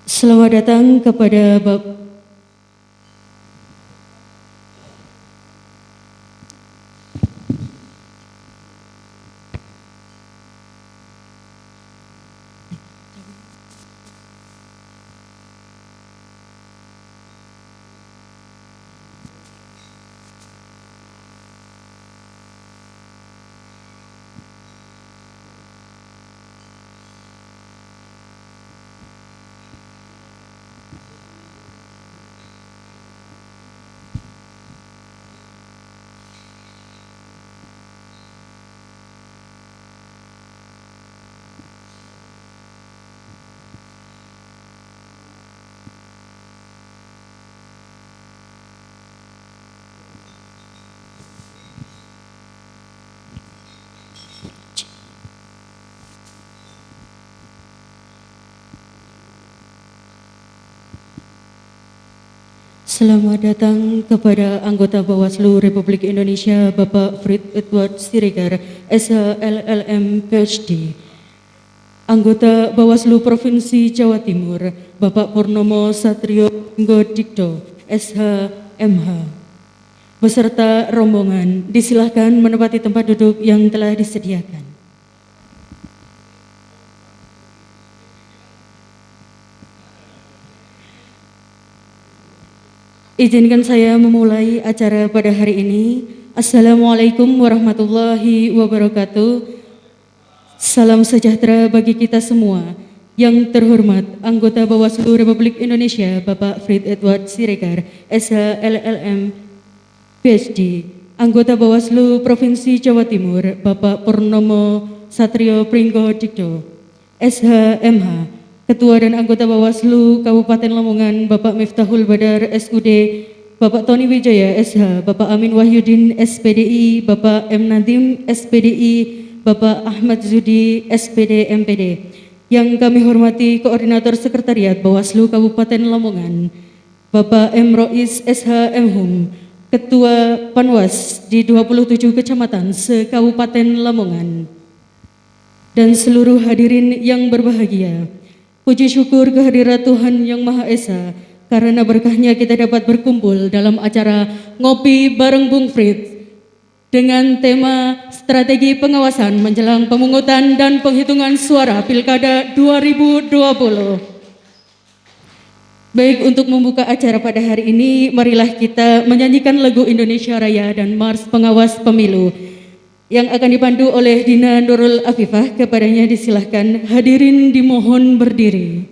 Selamat datang kepada Bapak. Selamat datang kepada anggota Bawaslu Republik Indonesia Bapak Frit Edward Siregar, SH LLM PhD. Anggota Bawaslu Provinsi Jawa Timur Bapak Purnomo Satrio Dikto, SH MH. Beserta rombongan disilahkan menempati tempat duduk yang telah disediakan. Izinkan saya memulai acara pada hari ini. Assalamualaikum warahmatullahi wabarakatuh. Salam sejahtera bagi kita semua. Yang terhormat anggota Bawaslu Republik Indonesia Bapak Frit Edward Siregar, SH LLM PhD. Anggota Bawaslu Provinsi Jawa Timur Bapak Purnomo Satrio Dikto, SH MH. Ketua dan anggota Bawaslu Kabupaten Lamongan Bapak Miftahul Badar SUD, Bapak Tony Wijaya SH, Bapak Amin Wahyudin SPDI, Bapak M Nadim SPDI, Bapak Ahmad Zudi SPD MPD. Yang kami hormati Koordinator Sekretariat Bawaslu Kabupaten Lamongan Bapak M Rois SH MHum, Ketua Panwas di 27 Kecamatan se-Kabupaten Lamongan, dan seluruh hadirin yang berbahagia. Puji syukur kehadirat Tuhan Yang Maha Esa, karena berkahnya kita dapat berkumpul dalam acara Ngopi Bareng Bung Frit dengan tema Strategi Pengawasan Menjelang Pemungutan dan Penghitungan Suara Pilkada 2020. Baik, untuk membuka acara pada hari ini, marilah kita menyanyikan lagu Indonesia Raya dan Mars Pengawas Pemilu yang akan dipandu oleh Dina Nurul Afifah. Kepadanya disilahkan, hadirin dimohon berdiri.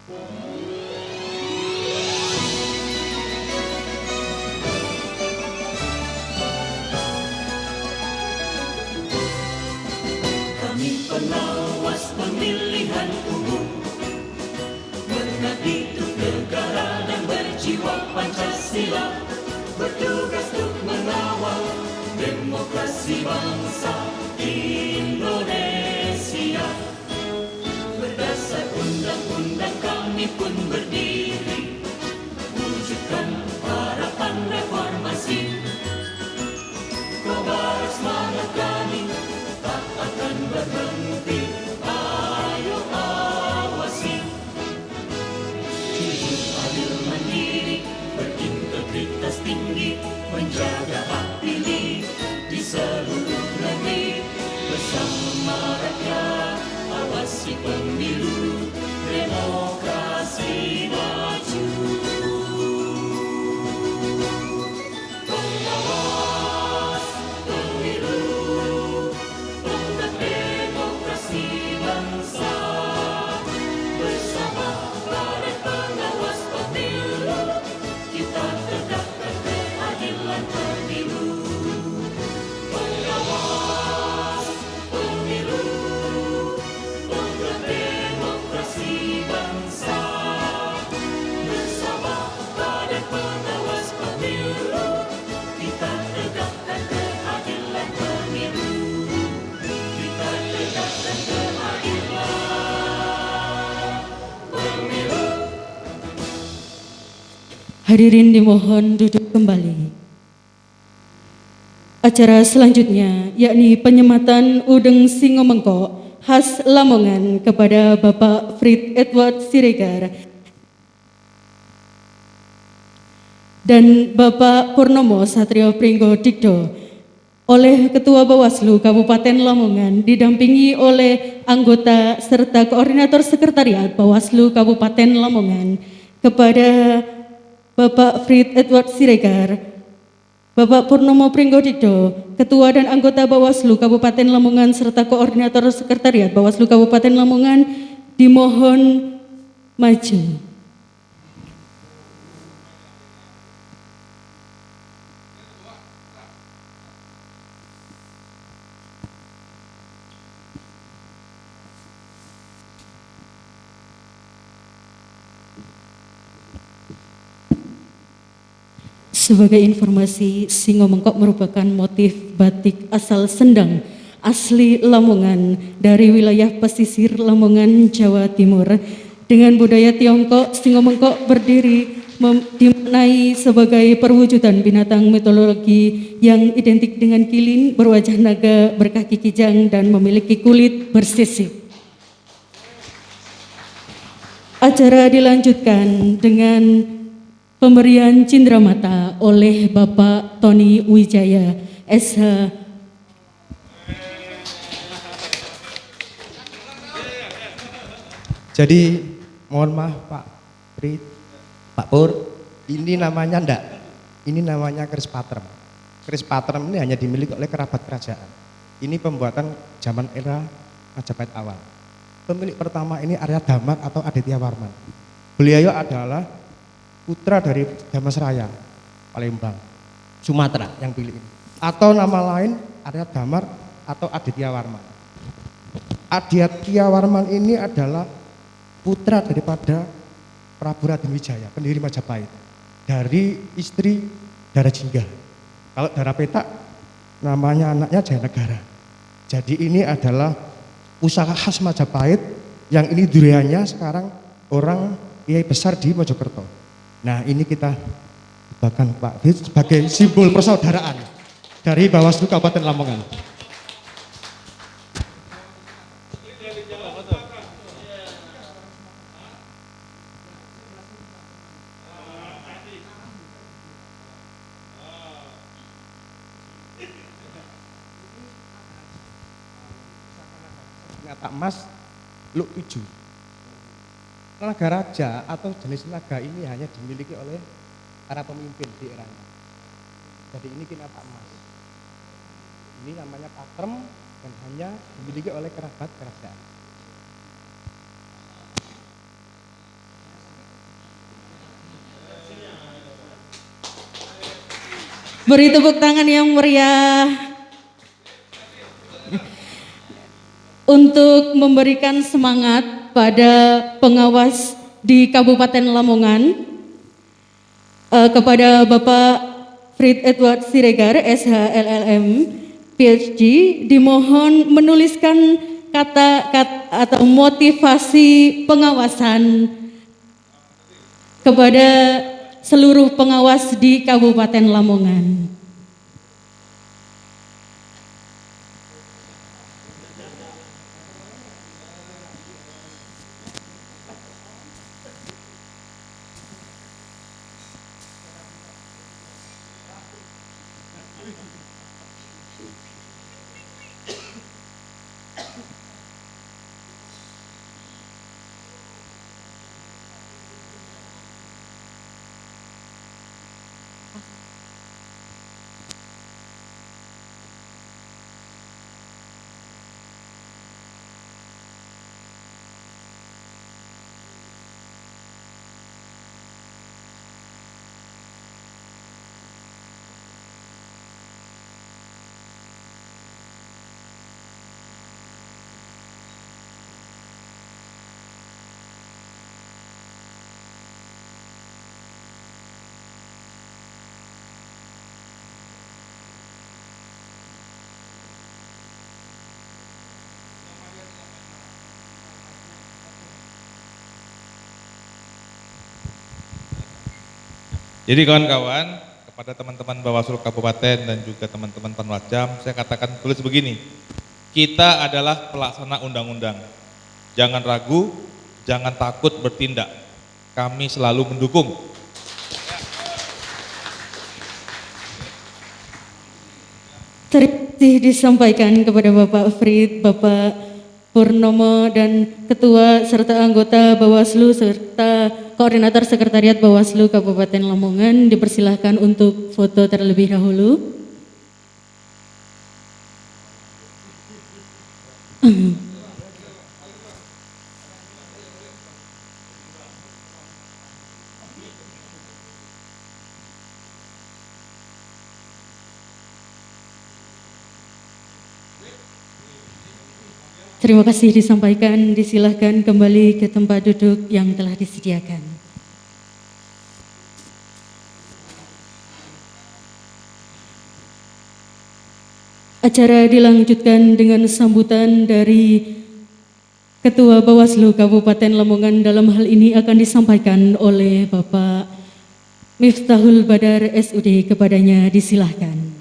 Kami pengawas pemilihan umum, mengabdi untuk negara dan berjiwa Pancasila, bertugas untuk mengawal demokrasi bangsa Indonesia. Berdasar undang-undang kami pun berdiri, wujudkan harapan reformasi. Kobar semangat kami tak akan berhenti, ayo awasi. Jujur, adil, mandiri, berintegritas tinggi, menjaga hak pilih di seluruh negeri. Bersama rakyat, awasi pemilu, demokrasi maju. Pengawas pemilu, tonggak demokrasi bangsa. Bersama Badan Pengawas Pemilu, kita tegakkan keadilan pemilu. Pengawas pemilu, tonggak demokrasi bangsa. Bersama Badan Pengawas Pemilu, kita tegakkan keadilan pemilu. Kita tegakkan keadilan pemilu. Hadirin dimohon duduk kembali. Acara selanjutnya yakni penyematan udeng Singo Mengkok khas Lamongan kepada Bapak Frit Edward Siregar dan Bapak Purnomo Satrio Pringgo Dikdo oleh Ketua Bawaslu Kabupaten Lamongan didampingi oleh anggota serta koordinator sekretariat Bawaslu Kabupaten Lamongan kepada Bapak Frit Edward Siregar, Bapak Purnomo Pringgo Dikdo, Ketua dan anggota Bawaslu Kabupaten Lamongan serta koordinator sekretariat Bawaslu Kabupaten Lamongan dimohon maju. Sebagai informasi, Singo Mengkok merupakan motif batik asal Sendang, asli Lamongan, dari wilayah pesisir Lamongan, Jawa Timur. Dengan budaya Tiongkok, Singo Mengkok berdiri dimaknai sebagai perwujudan binatang mitologi yang identik dengan kilin, berwajah naga, berkaki kijang, dan memiliki kulit bersisik. Acara dilanjutkan dengan pemberian cindramata oleh Bapak Tony Wijaya, SH. Jadi mohon maaf Pak Prit, Pak Pur, ini namanya enggak, ini namanya keris patrem. Keris patrem ini hanya dimiliki oleh kerabat kerajaan. Ini pembuatan zaman era Majapahit awal. Pemilik pertama ini Arya Damar atau Aditya Warman. Beliau adalah putra dari Damasraya, Palembang, Sumatera yang pilih ini. Atau nama lain Arya Damar atau Aditya Warman. Aditya Warman ini adalah putra daripada Prabu Raden Wijaya, pendiri Majapahit, dari istri Dara Jingga. Kalau Dara Petak, namanya anaknya Jayanegara. Jadi ini adalah usaha khas Majapahit yang ini duriannya sekarang orang kiai besar di Mojokerto. Nah ini kita bahkan Pak Frit sebagai simbol persaudaraan dari Bawaslu Kabupaten Lamongan. Naga emas Luk 7. Naga raja atau jenis naga ini hanya dimiliki oleh para pemimpin di eranya. Jadi ini kinata emas. Ini namanya patrem dan hanya dimiliki oleh kerabat kerajaan. Beri tepuk tangan yang meriah untuk memberikan semangat pada pengawas di Kabupaten Lamongan kepada Bapak Frit Edward Siregar, SH LLM, PhD, dimohon menuliskan kata-kata atau motivasi pengawasan kepada seluruh pengawas di Kabupaten Lamongan. Jadi kawan-kawan, kepada teman-teman Bawaslu Kabupaten dan juga teman-teman Panwasjam, saya katakan tulis begini, kita adalah pelaksana undang-undang. Jangan ragu, jangan takut bertindak. Kami selalu mendukung. Terima kasih disampaikan kepada Bapak Frit, Bapak Purnomo dan Ketua serta anggota Bawaslu serta Koordinator Sekretariat Bawaslu Kabupaten Lamongan. Dipersilahkan untuk foto terlebih dahulu. Terima kasih disampaikan, disilahkan kembali ke tempat duduk yang telah disediakan. Acara dilanjutkan dengan sambutan dari Ketua Bawaslu Kabupaten Lamongan. Dalam hal ini akan disampaikan oleh Bapak Miftahul Badar SUD, kepadanya disilahkan.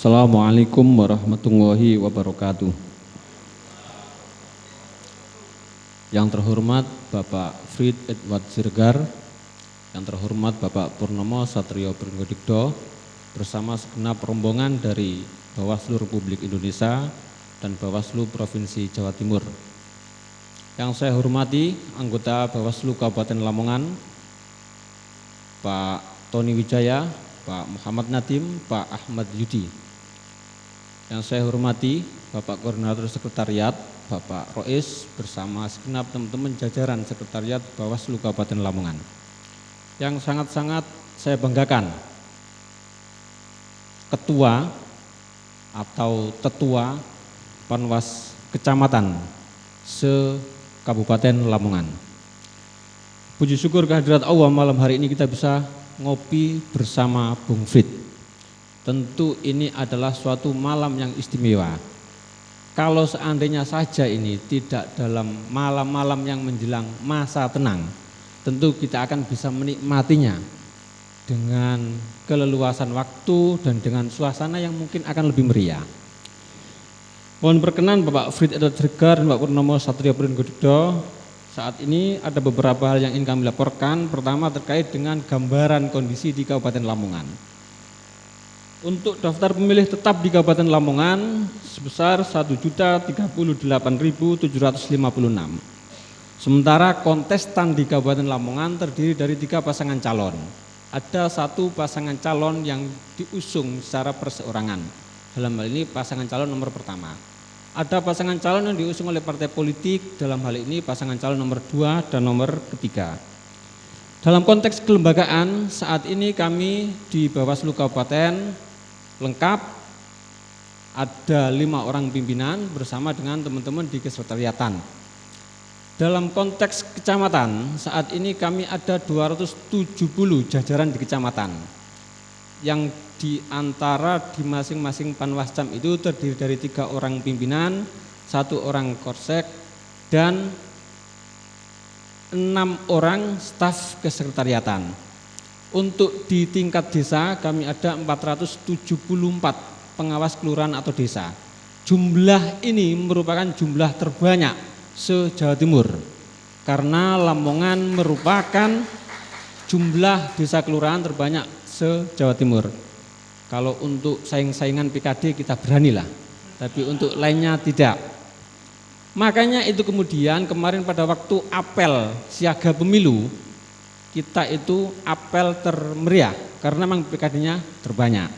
Assalamualaikum warahmatullahi wabarakatuh. Yang terhormat Bapak Frit Edward Siregar, yang terhormat Bapak Purnomo Satrio Pringgodikdo, bersama segenap rombongan dari Bawaslu Republik Indonesia dan Bawaslu Provinsi Jawa Timur. Yang saya hormati anggota Bawaslu Kabupaten Lamongan, Pak Tony Wijaya, Pak Muhammad Nadim, Pak Ahmad Yudi. Yang saya hormati Bapak Koordinator Sekretariat, Bapak Rois, bersama segenap teman-teman jajaran Sekretariat Bawaslu Kabupaten Lamongan. Yang sangat-sangat saya banggakan, Ketua atau Tetua Panwas Kecamatan se-Kabupaten Lamongan. Puji syukur kehadirat Allah, malam hari ini kita bisa ngopi bersama Bung Frit. Tentu ini adalah suatu malam yang istimewa. Kalau seandainya saja ini tidak dalam malam-malam yang menjelang masa tenang, tentu kita akan bisa menikmatinya dengan keleluasan waktu dan dengan suasana yang mungkin akan lebih meriah. Mohon berkenan Bapak Frit Edward Siregar dan Bapak Purnomo Satrio Pringgodikdo, saat ini ada beberapa hal yang ingin kami laporkan. Pertama terkait dengan gambaran kondisi di Kabupaten Lamongan. Untuk daftar pemilih tetap di Kabupaten Lamongan sebesar 1.038.756. Sementara kontestan di Kabupaten Lamongan terdiri dari 3 pasangan calon. Ada 1 pasangan calon yang diusung secara perseorangan. Dalam hal ini pasangan calon nomor pertama. Ada pasangan calon yang diusung oleh partai politik, dalam hal ini pasangan calon nomor 2 dan nomor ketiga. Dalam konteks kelembagaan, saat ini kami di Bawaslu Kabupaten lengkap, ada 5 orang pimpinan bersama dengan teman-teman di kesekretariatan. Dalam konteks kecamatan, saat ini kami ada 270 jajaran di kecamatan, yang di antara di masing-masing panwascam itu terdiri dari 3 orang pimpinan, 1 orang korsek, dan 6 orang staf kesekretariatan. Untuk di tingkat desa kami ada 474 pengawas kelurahan atau desa. Jumlah ini merupakan jumlah terbanyak se-Jawa Timur, karena Lamongan merupakan jumlah desa kelurahan terbanyak se-Jawa Timur. Kalau untuk saing-saingan PKD kita beranilah, tapi untuk lainnya tidak. Makanya itu kemudian kemarin pada waktu apel siaga pemilu, kita itu apel termeriah karena memang PKD-nya terbanyak.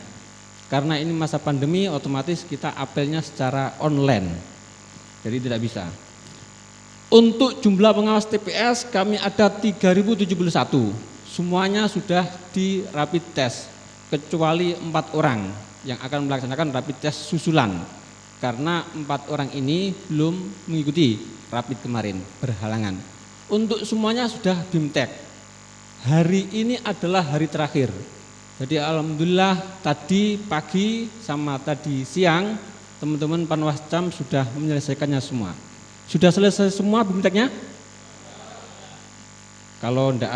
Karena ini masa pandemi, otomatis kita apelnya secara online, jadi tidak bisa. Untuk jumlah pengawas TPS kami ada 3071, semuanya sudah di rapid test, kecuali 4 orang yang akan melaksanakan rapid test susulan, karena 4 orang ini belum mengikuti rapid kemarin, berhalangan. Untuk semuanya sudah BIMTEK. Hari ini adalah hari terakhir. Jadi alhamdulillah tadi pagi sama tadi siang teman-teman panwascam sudah menyelesaikannya semua. Sudah selesai semua BIMTEK-nya? Kalau enggak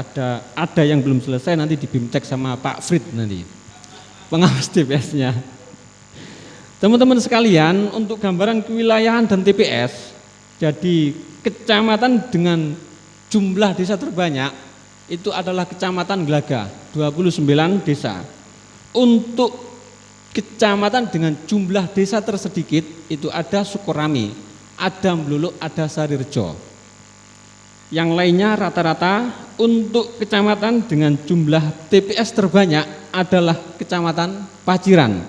ada yang belum selesai, nanti di BIMTEK sama Pak Frit nanti, pengawas TPS-nya. Teman-teman sekalian, untuk gambaran kewilayahan dan TPS, jadi kecamatan dengan jumlah desa terbanyak itu adalah Kecamatan Glaga, 29 desa. Untuk kecamatan dengan jumlah desa tersedikit itu ada Sukorami, ada Mluluk, ada Sarirejo. Yang lainnya rata-rata. Untuk kecamatan dengan jumlah TPS terbanyak adalah Kecamatan Paciran,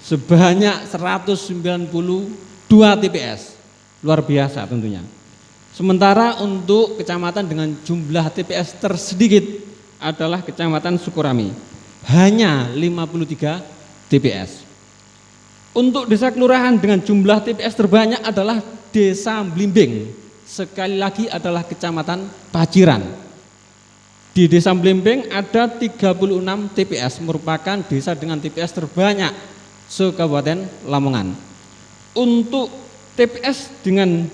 sebanyak 192 TPS, luar biasa tentunya. Sementara untuk kecamatan dengan jumlah TPS tersedikit adalah Kecamatan Sukorami, hanya 53 TPS. Untuk desa kelurahan dengan jumlah TPS terbanyak adalah Desa Blimbing, sekali lagi adalah Kecamatan Paciran. Di Desa Blimbing ada 36 TPS, merupakan desa dengan TPS terbanyak se-Kabupaten Lamongan. Untuk TPS dengan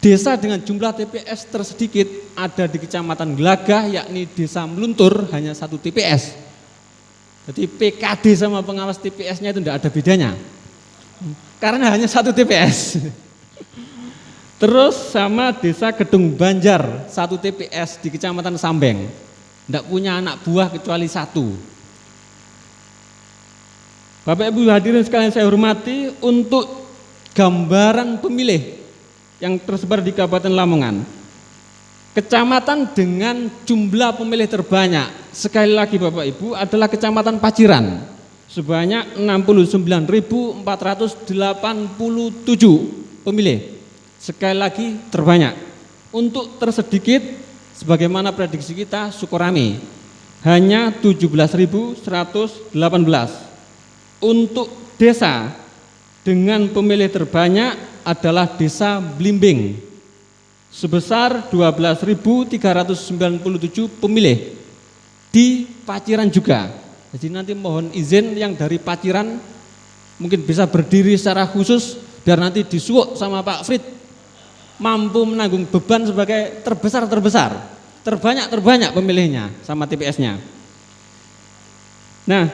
desa dengan jumlah TPS tersedikit ada di Kecamatan Glagah, yakni Desa Meluntur, hanya 1 TPS. Jadi PKD sama pengawas TPS-nya itu tidak ada bedanya, karena hanya 1 TPS. Terus sama Desa Gedung Banjar, 1 TPS di Kecamatan Sambeng, tidak punya anak buah kecuali 1. Bapak Ibu hadirin sekalian saya hormati, untuk gambaran pemilih yang tersebar di Kabupaten Lamongan, kecamatan dengan jumlah pemilih terbanyak sekali lagi Bapak Ibu adalah Kecamatan Paciran, sebanyak 69.487 pemilih, sekali lagi terbanyak. Untuk tersedikit sebagaimana prediksi kita Sukorami, hanya 17.118. Untuk desa dengan pemilih terbanyak adalah Desa Blimbing, sebesar 12.397 pemilih di Paciran juga. Jadi nanti mohon izin yang dari Paciran mungkin bisa berdiri secara khusus biar nanti disuwuk sama Pak Frit, mampu menanggung beban sebagai terbesar, terbanyak pemilihnya sama TPS-nya. Nah,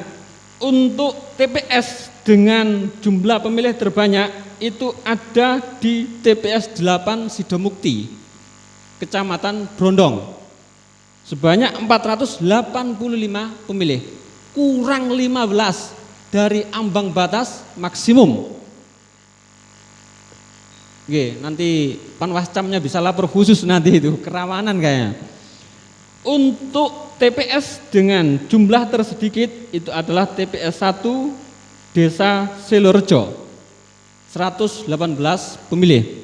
untuk TPS dengan jumlah pemilih terbanyak itu ada di TPS 8 Sidomukti, Kecamatan Brondong, sebanyak 485 pemilih. kurang 15 dari ambang batas maksimum. Oke, nanti Panwascamnya bisa lapor khusus nanti itu, kerawanan kayaknya. Untuk TPS dengan jumlah tersedikit itu adalah TPS 1 Desa Selorejo, 118 pemilih.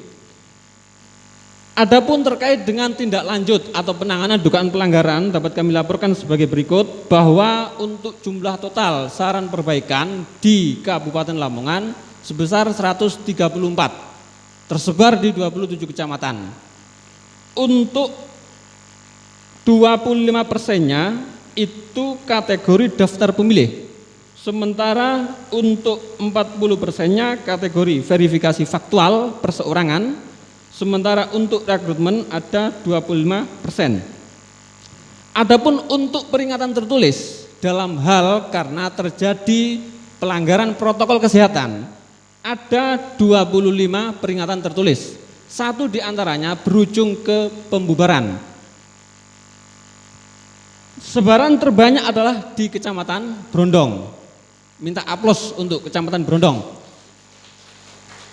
Adapun terkait dengan tindak lanjut atau penanganan dugaan pelanggaran dapat kami laporkan sebagai berikut, bahwa untuk jumlah total saran perbaikan di Kabupaten Lamongan sebesar 134, tersebar di 27 kecamatan. Untuk 25%-nya itu kategori daftar pemilih, sementara untuk 40%-nya kategori verifikasi faktual perseorangan, sementara untuk rekrutmen ada 25%. Adapun untuk peringatan tertulis dalam hal karena terjadi pelanggaran protokol kesehatan, ada 25 peringatan tertulis. 1 diantaranya berujung ke pembubaran. Sebaran terbanyak adalah di Kecamatan Brondong. Minta aplaus untuk Kecamatan Brondong.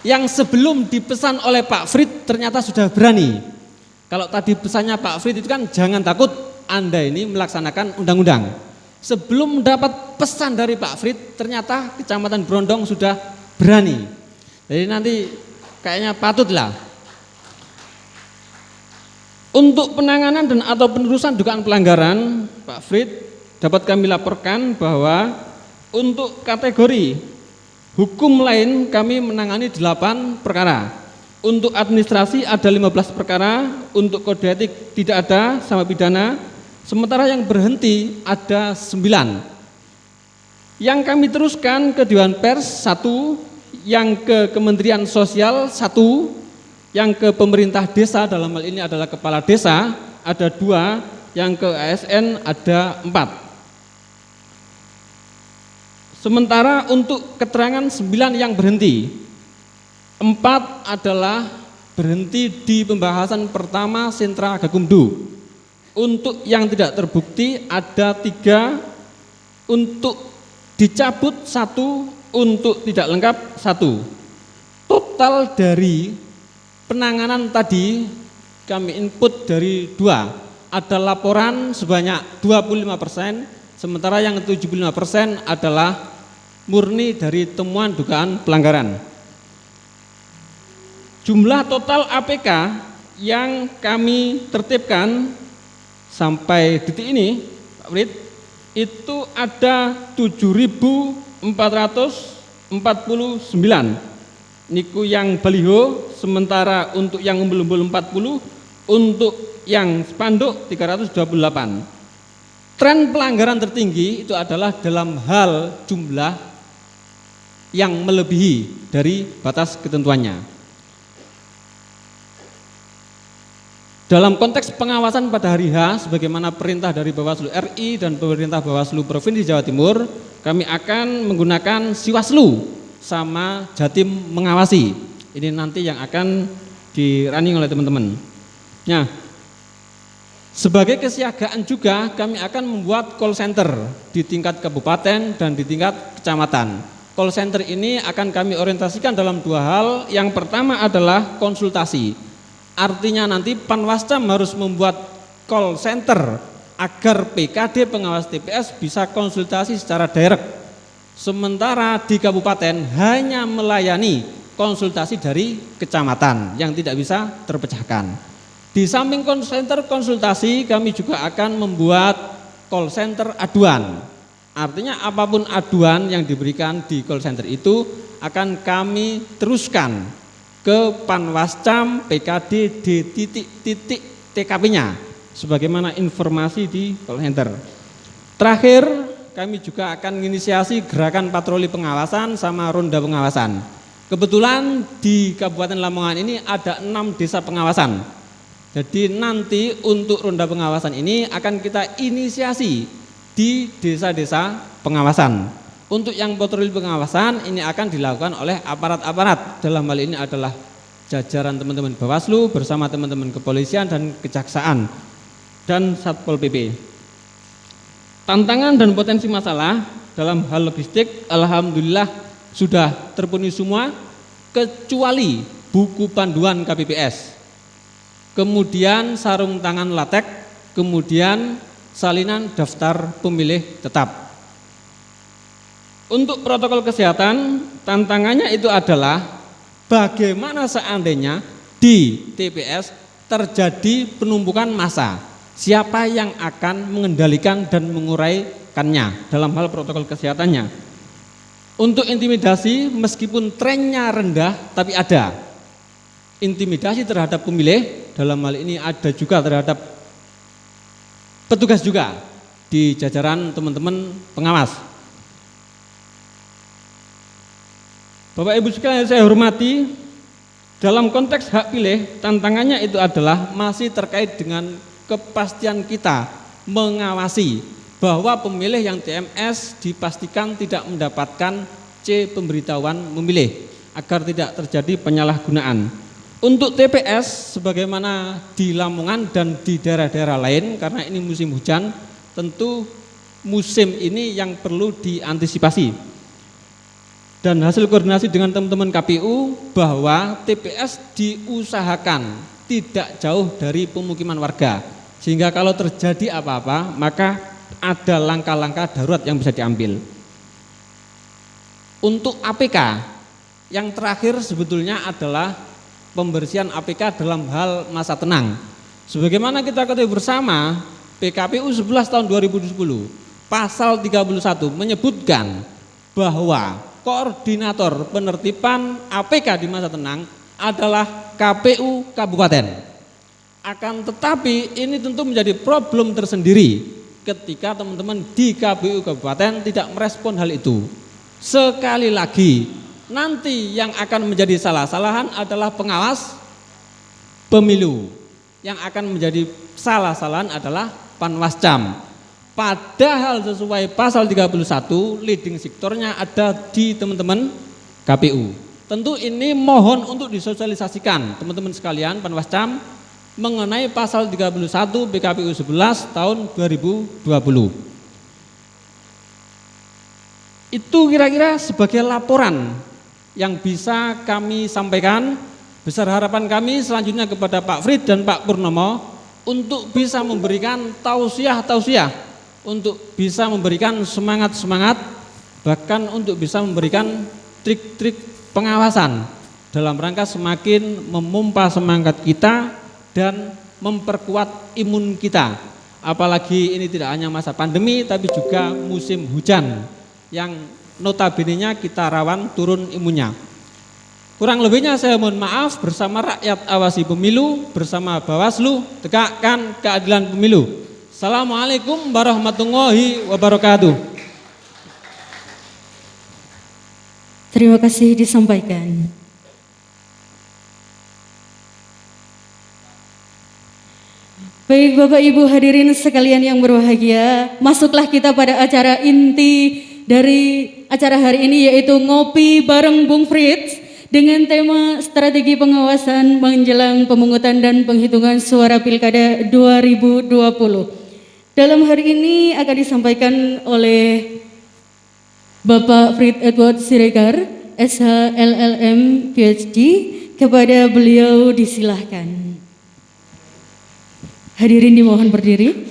Yang sebelum dipesan oleh Pak Frit ternyata sudah berani. Kalau tadi pesannya Pak Frit itu kan jangan takut, Anda ini melaksanakan undang-undang. Sebelum mendapat pesan dari Pak Frit ternyata Kecamatan Brondong sudah berani. Jadi nanti kayaknya patutlah. Untuk penanganan dan atau penerusan dugaan pelanggaran, Pak Frit dapat kami laporkan bahwa untuk kategori hukum lain kami menangani 8 perkara. Untuk administrasi ada 15 perkara, untuk kode etik tidak ada sama pidana, sementara yang berhenti ada 9. Yang kami teruskan ke Dewan Pers 1, yang ke Kementerian Sosial 1, yang ke pemerintah desa dalam hal ini adalah kepala desa ada 2, yang ke ASN ada 4. Sementara untuk keterangan 9 yang berhenti, 4 adalah berhenti di pembahasan pertama sentra Gakumdu. Untuk yang tidak terbukti ada 3, untuk dicabut 1, untuk tidak lengkap 1. Total dari penanganan tadi kami input dari 2, ada laporan sebanyak 25%, sementara yang 75% adalah murni dari temuan dugaan pelanggaran. Jumlah total APK yang kami tertibkan sampai detik ini, Pak Frit, itu ada 7.449. Niku yang baliho, sementara untuk yang umbul-umbul 40, untuk yang spanduk 328. Tren pelanggaran tertinggi itu adalah dalam hal jumlah yang melebihi dari batas ketentuannya. Dalam konteks pengawasan pada hari H, sebagaimana perintah dari Bawaslu RI dan pemerintah Bawaslu Provinsi Jawa Timur, kami akan menggunakan Siwaslu sama Jatim mengawasi. Ini nanti yang akan di-running oleh teman-teman. Nah, sebagai kesiagaan juga kami akan membuat call center di tingkat kabupaten dan di tingkat kecamatan. Call center ini akan kami orientasikan dalam 2 hal. Yang pertama adalah konsultasi. Artinya nanti Panwascam harus membuat call center agar PKD pengawas TPS bisa konsultasi secara direct. Sementara di kabupaten hanya melayani konsultasi dari kecamatan yang tidak bisa terpecahkan. Di samping call center konsultasi, kami juga akan membuat call center aduan. Artinya apapun aduan yang diberikan di call center itu akan kami teruskan ke Panwascam PKD di titik-titik TKP-nya sebagaimana informasi di call center. Terakhir, kami juga akan menginisiasi gerakan patroli pengawasan sama ronda pengawasan. Kebetulan di Kabupaten Lamongan ini ada 6 desa pengawasan. Jadi nanti untuk ronda pengawasan ini akan kita inisiasi di desa-desa pengawasan. Untuk yang patroli pengawasan ini akan dilakukan oleh aparat-aparat. Dalam hal ini adalah jajaran teman-teman Bawaslu bersama teman-teman kepolisian dan kejaksaan dan Satpol PP. Tantangan dan potensi masalah dalam hal logistik alhamdulillah sudah terpenuhi semua kecuali buku panduan KPPS. Kemudian sarung tangan latek, kemudian salinan daftar pemilih tetap. Untuk protokol kesehatan, tantangannya itu adalah bagaimana seandainya di TPS terjadi penumpukan massa. Siapa yang akan mengendalikan dan menguraikannya dalam hal protokol kesehatannya. Untuk intimidasi, meskipun trennya rendah, tapi ada. Intimidasi terhadap pemilih, dalam hal ini ada juga terhadap petugas juga di jajaran teman-teman pengawas. Bapak Ibu sekalian yang saya hormati, dalam konteks hak pilih, tantangannya itu adalah masih terkait dengan kepastian kita mengawasi bahwa pemilih yang TMS dipastikan tidak mendapatkan C pemberitahuan memilih agar tidak terjadi penyalahgunaan. Untuk TPS sebagaimana di Lamongan dan di daerah-daerah lain, karena ini musim hujan, tentu musim ini yang perlu diantisipasi. Dan hasil koordinasi dengan teman-teman KPU bahwa TPS diusahakan tidak jauh dari pemukiman warga. Sehingga kalau terjadi apa-apa maka ada langkah-langkah darurat yang bisa diambil. Untuk APK yang terakhir sebetulnya adalah pembersihan APK dalam hal masa tenang. Sebagaimana kita ketahui bersama, PKPU 11 tahun 2010 pasal 31 menyebutkan bahwa koordinator penertiban APK di masa tenang adalah KPU Kabupaten. Akan tetapi ini tentu menjadi problem tersendiri ketika teman-teman di KPU Kabupaten tidak merespon hal itu. Sekali lagi, nanti yang akan menjadi salah-salahan adalah pengawas pemilu. Yang akan menjadi salah-salahan adalah Panwascam. Padahal sesuai pasal 31 leading sektornya ada di teman-teman KPU. Tentu ini mohon untuk disosialisasikan teman-teman sekalian Panwascam mengenai pasal 31 PKPU 11 tahun 2020. Itu kira-kira sebagai laporan yang bisa kami sampaikan. Besar harapan kami selanjutnya kepada Pak Frid dan Pak Purnomo untuk bisa memberikan tausiah-tausiah, untuk bisa memberikan semangat-semangat, bahkan untuk bisa memberikan trik-trik pengawasan dalam rangka semakin memompa semangat kita dan memperkuat imun kita. Apalagi ini tidak hanya masa pandemi tapi juga musim hujan yang notabene-nya kita rawan turun imunnya. Kurang lebihnya saya mohon maaf. Bersama rakyat awasi pemilu, bersama Bawaslu tegakkan keadilan pemilu. Assalamualaikum warahmatullahi wabarakatuh. Terima kasih disampaikan. Baik Bapak Ibu hadirin sekalian yang berbahagia, masuklah kita pada acara inti dari acara hari ini, yaitu ngopi bareng Bung Fritz dengan tema strategi pengawasan menjelang pemungutan dan penghitungan suara Pilkada 2020. Dalam hari ini akan disampaikan oleh Bapak Fritz Edward Siregar, SH LLM PhD. Kepada beliau disilahkan. Hadirin dimohon berdiri.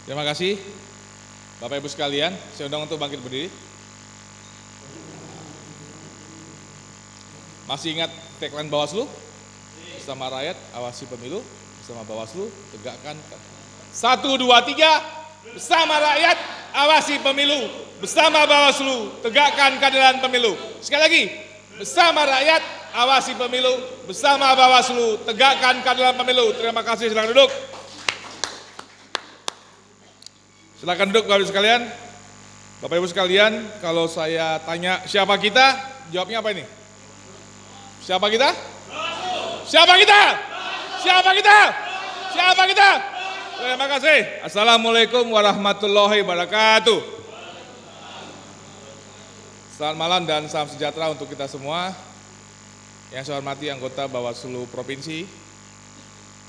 Terima kasih. Bapak Ibu sekalian, saya undang untuk bangkit berdiri. Masih ingat tagline Bawaslu? Bersama rakyat, awasi pemilu. Bersama Bawaslu, tegakkan. 1, 2, 3. Bersama rakyat, awasi pemilu. Bersama Bawaslu, tegakkan keadilan pemilu. Sekali lagi, bersama rakyat, awasi pemilu. Bersama Bawaslu, tegakkan keadilan pemilu. Terima kasih, silakan duduk. Silakan duduk Bapak Ibu sekalian. Bapak Ibu sekalian, kalau saya tanya siapa kita, jawabnya apa ini? Siapa kita? Siapa kita? Siapa kita? Siapa kita? Terima kasih. Assalamualaikum warahmatullahi wabarakatuh. Selamat malam dan salam sejahtera untuk kita semua. Yang saya hormati anggota Bawaslu Provinsi,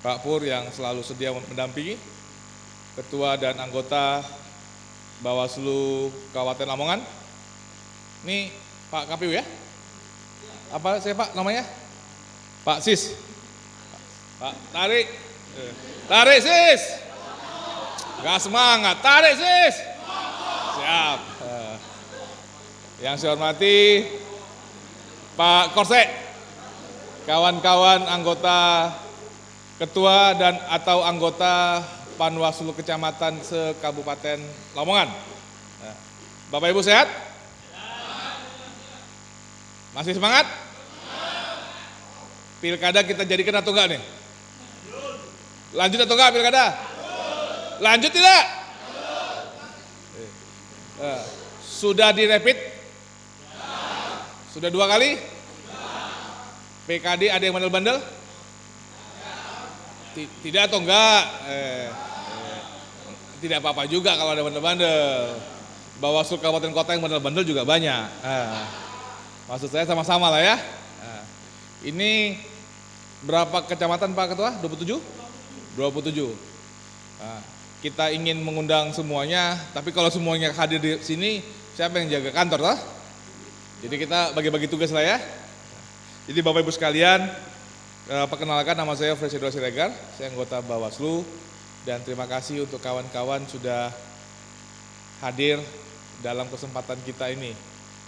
Pak Pur yang selalu sedia mendampingi, Ketua dan anggota Bawaslu Kabupaten Lamongan. Ini Pak KPU ya? Apa saya Pak namanya? Pak Sis. Pak, tarik. Tarik Sis. Gak semangat, tarik Sis. Siap. Yang saya hormati Pak Korsek, kawan-kawan anggota ketua dan atau anggota Panwaslu Kecamatan se-Kabupaten Lamongan. Bapak Ibu sehat? Masih semangat? Pilkada kita jadikan atau enggak nih? Lanjut atau enggak pilkada? Lanjut tidak? Sudah direpit? Sudah 2 kali? PKD ada yang bandel-bandel? Tidak atau enggak? Tidak apa-apa juga kalau ada bandel-bandel. Bawaslu kabupaten kota yang bandel-bandel juga banyak. Maksud saya sama-sama lah ya. Ini berapa kecamatan Pak Ketua? 27? 27. Kita ingin mengundang semuanya, tapi kalau semuanya hadir di sini, siapa yang jaga kantor toh? Jadi kita bagi-bagi tugas lah ya. Jadi Bapak Ibu sekalian, perkenalkan nama saya Fresidor Siregar, saya anggota Bawaslu, dan terima kasih untuk kawan-kawan sudah hadir dalam kesempatan kita ini.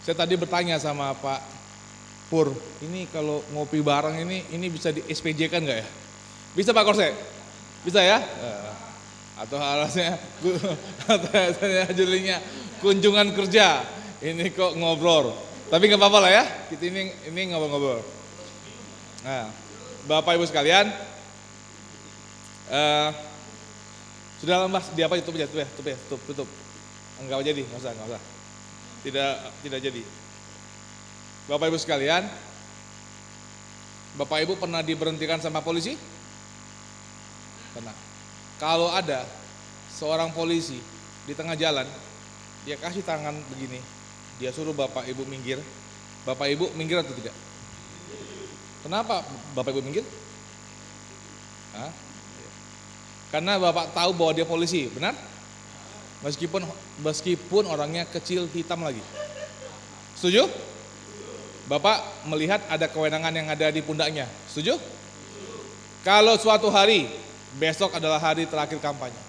Saya tadi bertanya sama Pak Pur, ini kalau ngopi bareng ini bisa di SPJ kan nggak ya? Bisa Pak Korse? Bisa ya? Atau alasannya judulnya kunjungan kerja, ini kok ngobrol. Tapi nggak apa-apa lah ya, kita ini ngobrol-ngobrol. Nah, Bapak Ibu sekalian, sudah lama di apa tutup ya, tutup. Enggak jadi, nggak usah. Tidak jadi. Bapak Ibu sekalian, Bapak Ibu pernah diberhentikan sama polisi? Pernah. Kalau ada seorang polisi di tengah jalan, dia kasih tangan begini, dia suruh Bapak Ibu minggir. Bapak Ibu minggir atau tidak? Kenapa Bapak Ibu minggir? Karena Bapak tahu bahwa dia polisi, benar? Meskipun orangnya kecil, hitam lagi. Setuju? Bapak melihat ada kewenangan yang ada di pundaknya. Setuju? Kalau suatu hari, besok adalah hari terakhir kampanye,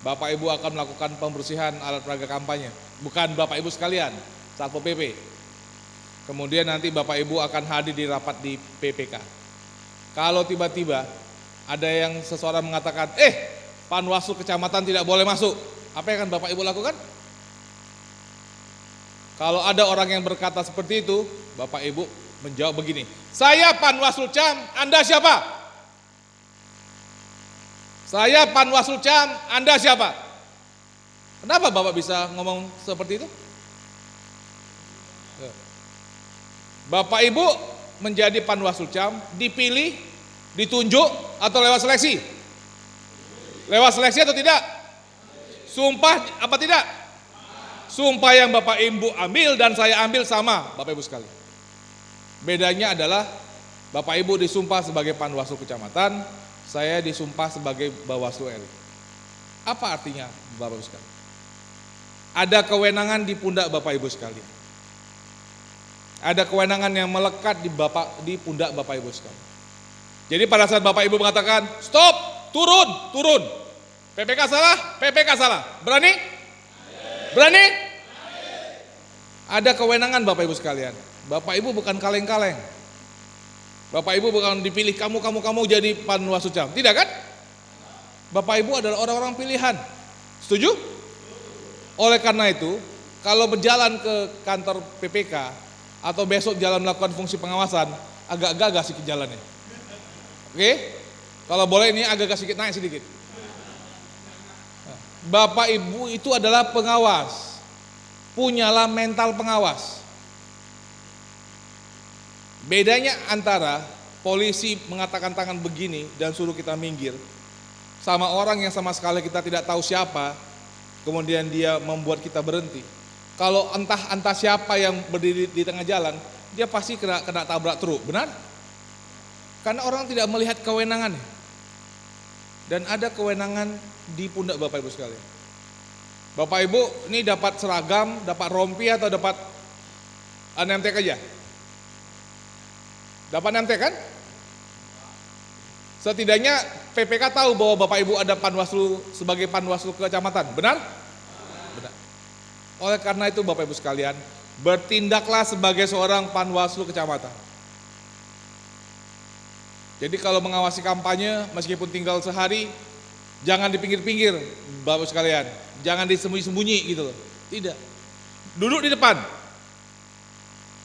Bapak Ibu akan melakukan pembersihan alat peraga kampanye. Bukan Bapak Ibu sekalian, Satpol PP. Kemudian nanti Bapak Ibu akan hadir di rapat di PPK. Kalau tiba-tiba ada yang seseorang mengatakan, Panwaslu kecamatan tidak boleh masuk, apa yang akan Bapak Ibu lakukan? Kalau ada orang yang berkata seperti itu, Bapak Ibu menjawab begini, saya Panwaslu Cam, Anda siapa? Saya Panwaslu Cam, Anda siapa? Kenapa Bapak bisa ngomong seperti itu? Bapak Ibu menjadi Panwaslu Cam, dipilih, ditunjuk, atau lewat seleksi? Lewat seleksi atau tidak? Sumpah apa tidak? Sumpah yang Bapak Ibu ambil dan saya ambil sama Bapak Ibu sekalian. Bedanya adalah Bapak Ibu disumpah sebagai Panwaslu Kecamatan, saya disumpah sebagai Bawaslu RI. Apa artinya Bapak Ibu sekalian? Ada kewenangan di pundak Bapak Ibu sekalian. Ada kewenangan yang melekat di pundak Bapak Ibu sekalian. Jadi pada saat Bapak Ibu mengatakan, stop, turun. PPK salah. Berani? Berani? Ada kewenangan Bapak Ibu sekalian. Bapak Ibu bukan kaleng-kaleng. Bapak Ibu bukan dipilih kamu jadi Panwaslu Cam. Tidak kan? Bapak Ibu adalah orang-orang pilihan. Setuju? Oleh karena itu, kalau berjalan ke kantor PPK atau besok jalan melakukan fungsi pengawasan, agak gagah sedikit jalannya. Oke? Kalau boleh ini agak sedikit naik sedikit. Bapak Ibu itu adalah pengawas. Punyalah mental pengawas. Bedanya antara polisi mengatakan tangan begini dan suruh kita minggir, sama orang yang sama sekali kita tidak tahu siapa, kemudian dia membuat kita berhenti. Kalau entah siapa yang berdiri di tengah jalan, dia pasti kena tabrak truk, benar? Karena orang tidak melihat kewenangannya. Dan ada kewenangan di pundak Bapak Ibu sekalian. Bapak Ibu ini dapat seragam, dapat rompi atau dapat nemtek aja? Dapat nemtek kan? Setidaknya PPK tahu bahwa Bapak Ibu ada Panwaslu sebagai Panwaslu kecamatan, benar? Benar. Oleh karena itu Bapak Ibu sekalian, bertindaklah sebagai seorang Panwaslu kecamatan. Jadi kalau mengawasi kampanye, meskipun tinggal sehari, jangan di pinggir-pinggir Bapak Ibu sekalian, jangan disembunyi-sembunyi gitu loh. Tidak. Duduk di depan.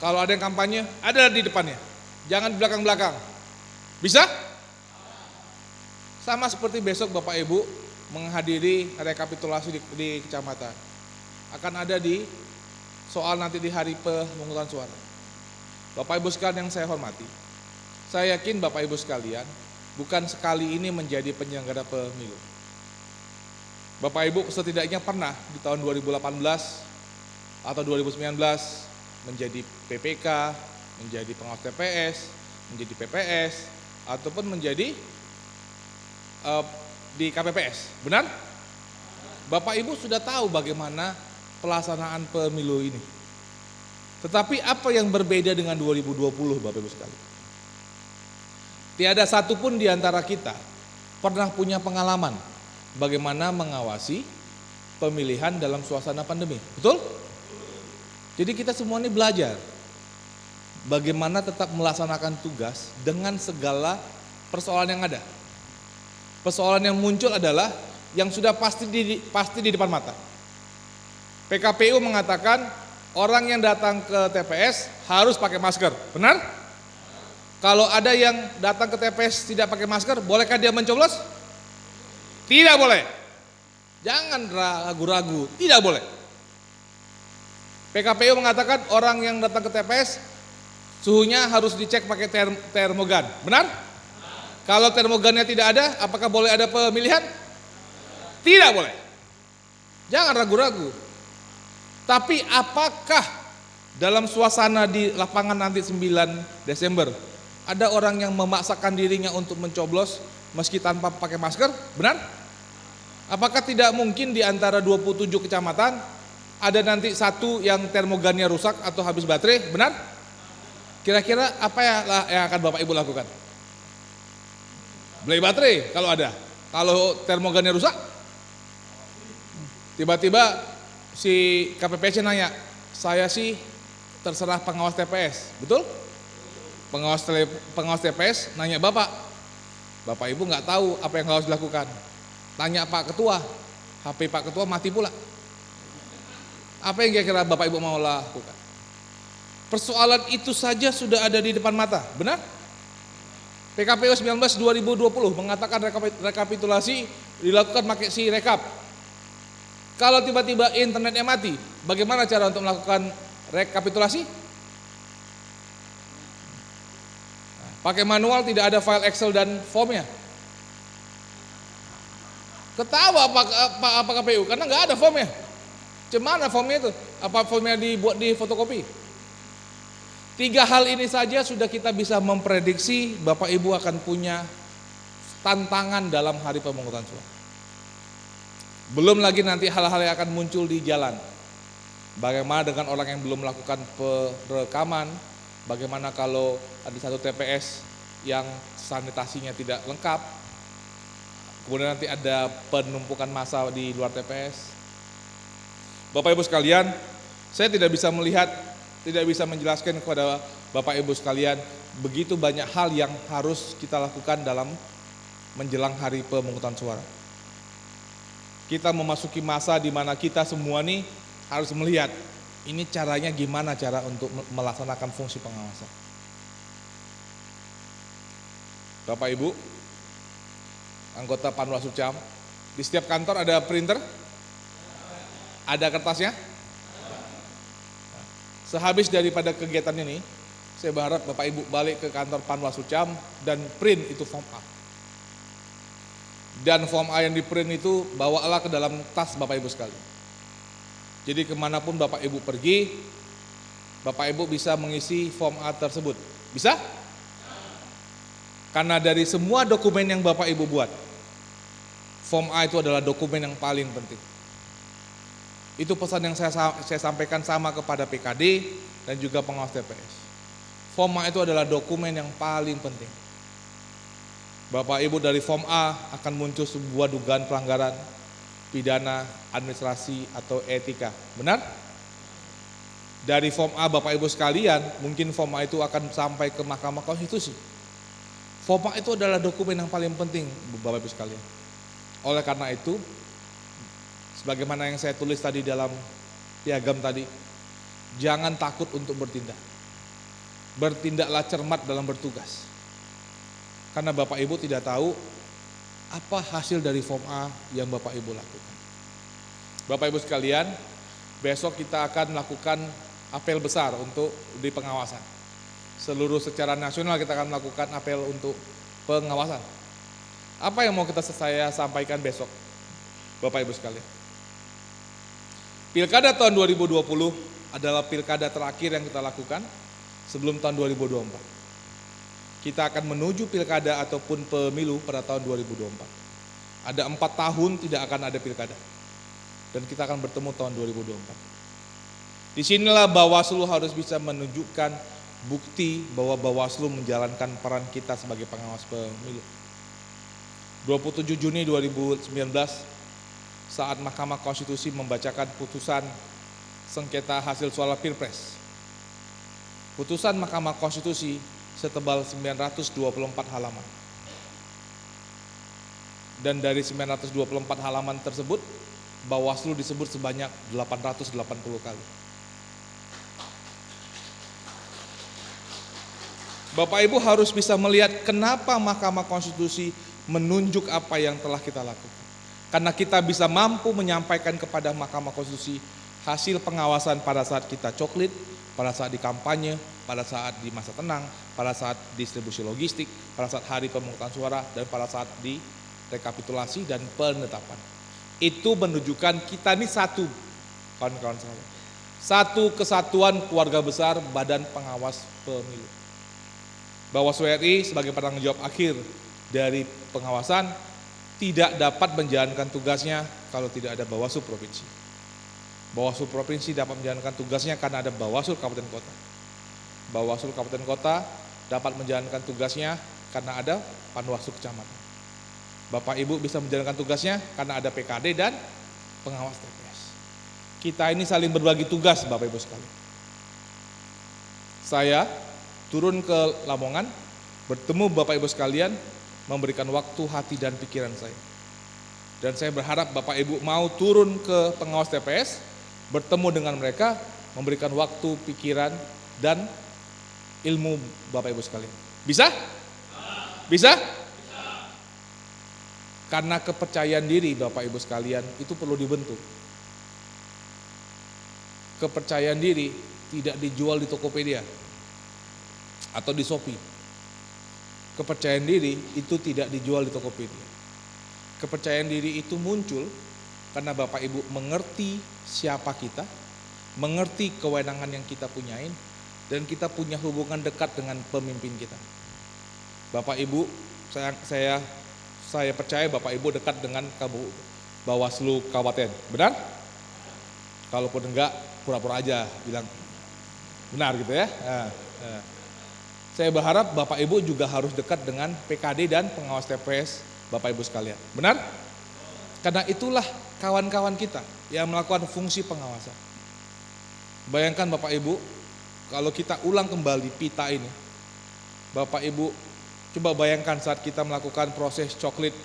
Kalau ada yang kampanye, ada di depannya. Jangan di belakang-belakang. Bisa? Sama seperti besok Bapak Ibu menghadiri rekapitulasi di kecamatan. Akan ada di soal nanti di hari pemungutan suara. Bapak Ibu sekalian yang saya hormati, saya yakin Bapak Ibu sekalian bukan sekali ini menjadi penyelenggara pemilu. Bapak Ibu setidaknya pernah di tahun 2018 atau 2019 menjadi PPK, menjadi pengawas TPS, menjadi PPS, ataupun menjadi di KPPS, benar? Bapak Ibu sudah tahu bagaimana pelaksanaan pemilu ini. Tetapi apa yang berbeda dengan 2020 Bapak Ibu sekalian? Tiada satupun di antara kita pernah punya pengalaman bagaimana mengawasi pemilihan dalam suasana pandemi, betul? Jadi kita semua ini belajar bagaimana tetap melaksanakan tugas dengan segala persoalan yang ada. Persoalan yang muncul adalah yang sudah pasti di depan mata. PKPU mengatakan orang yang datang ke TPS harus pakai masker, benar? Kalau ada yang datang ke TPS tidak pakai masker, bolehkah dia mencoblos? Tidak boleh. Jangan ragu-ragu, tidak boleh. PKPU mengatakan orang yang datang ke TPS suhunya harus dicek pakai termogan, benar? Kalau termogannya tidak ada, apakah boleh ada pemilihan? Tidak boleh. Jangan ragu-ragu. Tapi apakah dalam suasana di lapangan nanti 9 Desember ada orang yang memaksakan dirinya untuk mencoblos meski tanpa pakai masker? Benar? Apakah tidak mungkin di antara 27 kecamatan ada nanti satu yang termogannya rusak atau habis baterai? Benar? Kira-kira apa yang akan Bapak Ibu lakukan? Beli baterai kalau ada. Kalau termogannya rusak, tiba-tiba si KPPS nanya, saya sih terserah pengawas TPS, betul? Pengawas TPS nanya Bapak Ibu nggak tahu apa yang harus dilakukan. Tanya Pak Ketua, HP Pak Ketua mati pula. Apa yang kira-kira Bapak Ibu mau lakukan? Persoalan itu saja sudah ada di depan mata, benar? PKPU 19 2020 mengatakan rekapitulasi dilakukan pakai si rekap. Kalau tiba-tiba internetnya mati, bagaimana cara untuk melakukan rekapitulasi? Pakai manual, tidak ada file Excel dan formnya. Ketawa apa KPU karena nggak ada formnya. Cemana formnya itu? Apa formnya dibuat di fotokopi? 3 hal ini saja sudah kita bisa memprediksi Bapak Ibu akan punya tantangan dalam hari pemungutan suara. Belum lagi nanti hal-hal yang akan muncul di jalan. Bagaimana dengan orang yang belum melakukan perekaman? Bagaimana kalau ada satu TPS yang sanitasinya tidak lengkap? Kemudian nanti ada penumpukan massa di luar TPS. Bapak Ibu sekalian, saya tidak bisa menjelaskan kepada Bapak Ibu sekalian begitu banyak hal yang harus kita lakukan dalam menjelang hari pemungutan suara. Kita memasuki masa di mana kita semua nih harus melihat ini caranya gimana cara untuk melaksanakan fungsi pengawasan. Bapak Ibu, anggota Panwaslu Cam, di setiap kantor ada printer? Ada kertasnya? Sehabis daripada kegiatan ini, saya berharap Bapak Ibu balik ke kantor Panwaslu Cam dan print itu form A. Dan form A yang di print itu bawalah ke dalam tas Bapak Ibu sekalian. Jadi kemanapun Bapak Ibu pergi, Bapak Ibu bisa mengisi form A tersebut. Bisa? Karena dari semua dokumen yang Bapak Ibu buat, form A itu adalah dokumen yang paling penting. Itu pesan yang saya sampaikan sama kepada PKD dan juga pengawas TPS. Form A itu adalah dokumen yang paling penting. Bapak Ibu dari form A akan muncul sebuah dugaan pelanggaran pidana, administrasi, atau etika. Benar? Dari form A Bapak Ibu sekalian, mungkin form A itu akan sampai ke Mahkamah Konstitusi. Form A itu adalah dokumen yang paling penting Bapak Ibu sekalian. Oleh karena itu, sebagaimana yang saya tulis tadi dalam piagam tadi, jangan takut untuk bertindak. Bertindaklah cermat dalam bertugas. Karena Bapak Ibu tidak tahu apa hasil dari form A yang Bapak Ibu lakukan. Bapak Ibu sekalian, besok kita akan melakukan apel besar untuk di pengawasan. Seluruh secara nasional kita akan melakukan apel untuk pengawasan. Apa yang mau saya sampaikan besok, Bapak Ibu sekalian? Pilkada tahun 2020 adalah pilkada terakhir yang kita lakukan sebelum tahun 2024. Kita akan menuju pilkada ataupun pemilu pada tahun 2024. Ada 4 tahun tidak akan ada pilkada. Dan kita akan bertemu tahun 2024. Disinilah Bawaslu harus bisa menunjukkan bukti bahwa Bawaslu menjalankan peran kita sebagai pengawas pemilu. 27 Juni 2019 saat Mahkamah Konstitusi membacakan putusan sengketa hasil suara Pilpres. Putusan Mahkamah Konstitusi setebal 924 halaman. Dan dari 924 halaman tersebut, Bawaslu disebut sebanyak 880 kali. Bapak Ibu harus bisa melihat kenapa Mahkamah Konstitusi menunjuk apa yang telah kita lakukan. Karena kita bisa mampu menyampaikan kepada Mahkamah Konstitusi hasil pengawasan pada saat kita coklit, pada saat di kampanye, pada saat di masa tenang, pada saat distribusi logistik, pada saat hari pemungutan suara, dan pada saat di rekapitulasi dan penetapan. Itu menunjukkan kita ini satu, kawan-kawan sekalian. Satu kesatuan keluarga besar Badan Pengawas Pemilu. Bawaslu RI sebagai penanggung jawab akhir dari pengawasan tidak dapat menjalankan tugasnya kalau tidak ada Bawaslu Provinsi. Bawaslu Provinsi dapat menjalankan tugasnya karena ada Bawaslu Kabupaten Kota. Bawaslu Kabupaten Kota dapat menjalankan tugasnya karena ada Panwaslu Kecamatan. Bapak Ibu bisa menjalankan tugasnya karena ada PKD dan pengawas TPS. Kita ini saling berbagi tugas Bapak Ibu sekalian. Saya turun ke Lamongan, bertemu Bapak Ibu sekalian, memberikan waktu, hati, dan pikiran saya. Dan saya berharap Bapak Ibu mau turun ke pengawas TPS, bertemu dengan mereka, memberikan waktu, pikiran, dan ilmu Bapak Ibu sekalian. Bisa? Bisa? Karena kepercayaan diri Bapak Ibu sekalian itu perlu dibentuk. Kepercayaan diri tidak dijual di Tokopedia atau di Shopee. Kepercayaan diri itu tidak dijual di Tokopedia. Kepercayaan diri itu muncul karena Bapak Ibu mengerti siapa kita, mengerti kewenangan yang kita punyain, dan kita punya hubungan dekat dengan pemimpin kita. Bapak Ibu, saya percaya Bapak Ibu dekat dengan Bawaslu Kabupaten, benar? Kalaupun enggak, pura-pura aja bilang benar gitu ya. Saya berharap Bapak Ibu juga harus dekat dengan PKD dan pengawas TPS Bapak Ibu sekalian. Benar? Karena itulah kawan-kawan kita yang melakukan fungsi pengawasan. Bayangkan Bapak Ibu, kalau kita ulang kembali pita ini, Bapak Ibu coba bayangkan saat kita melakukan proses coklit,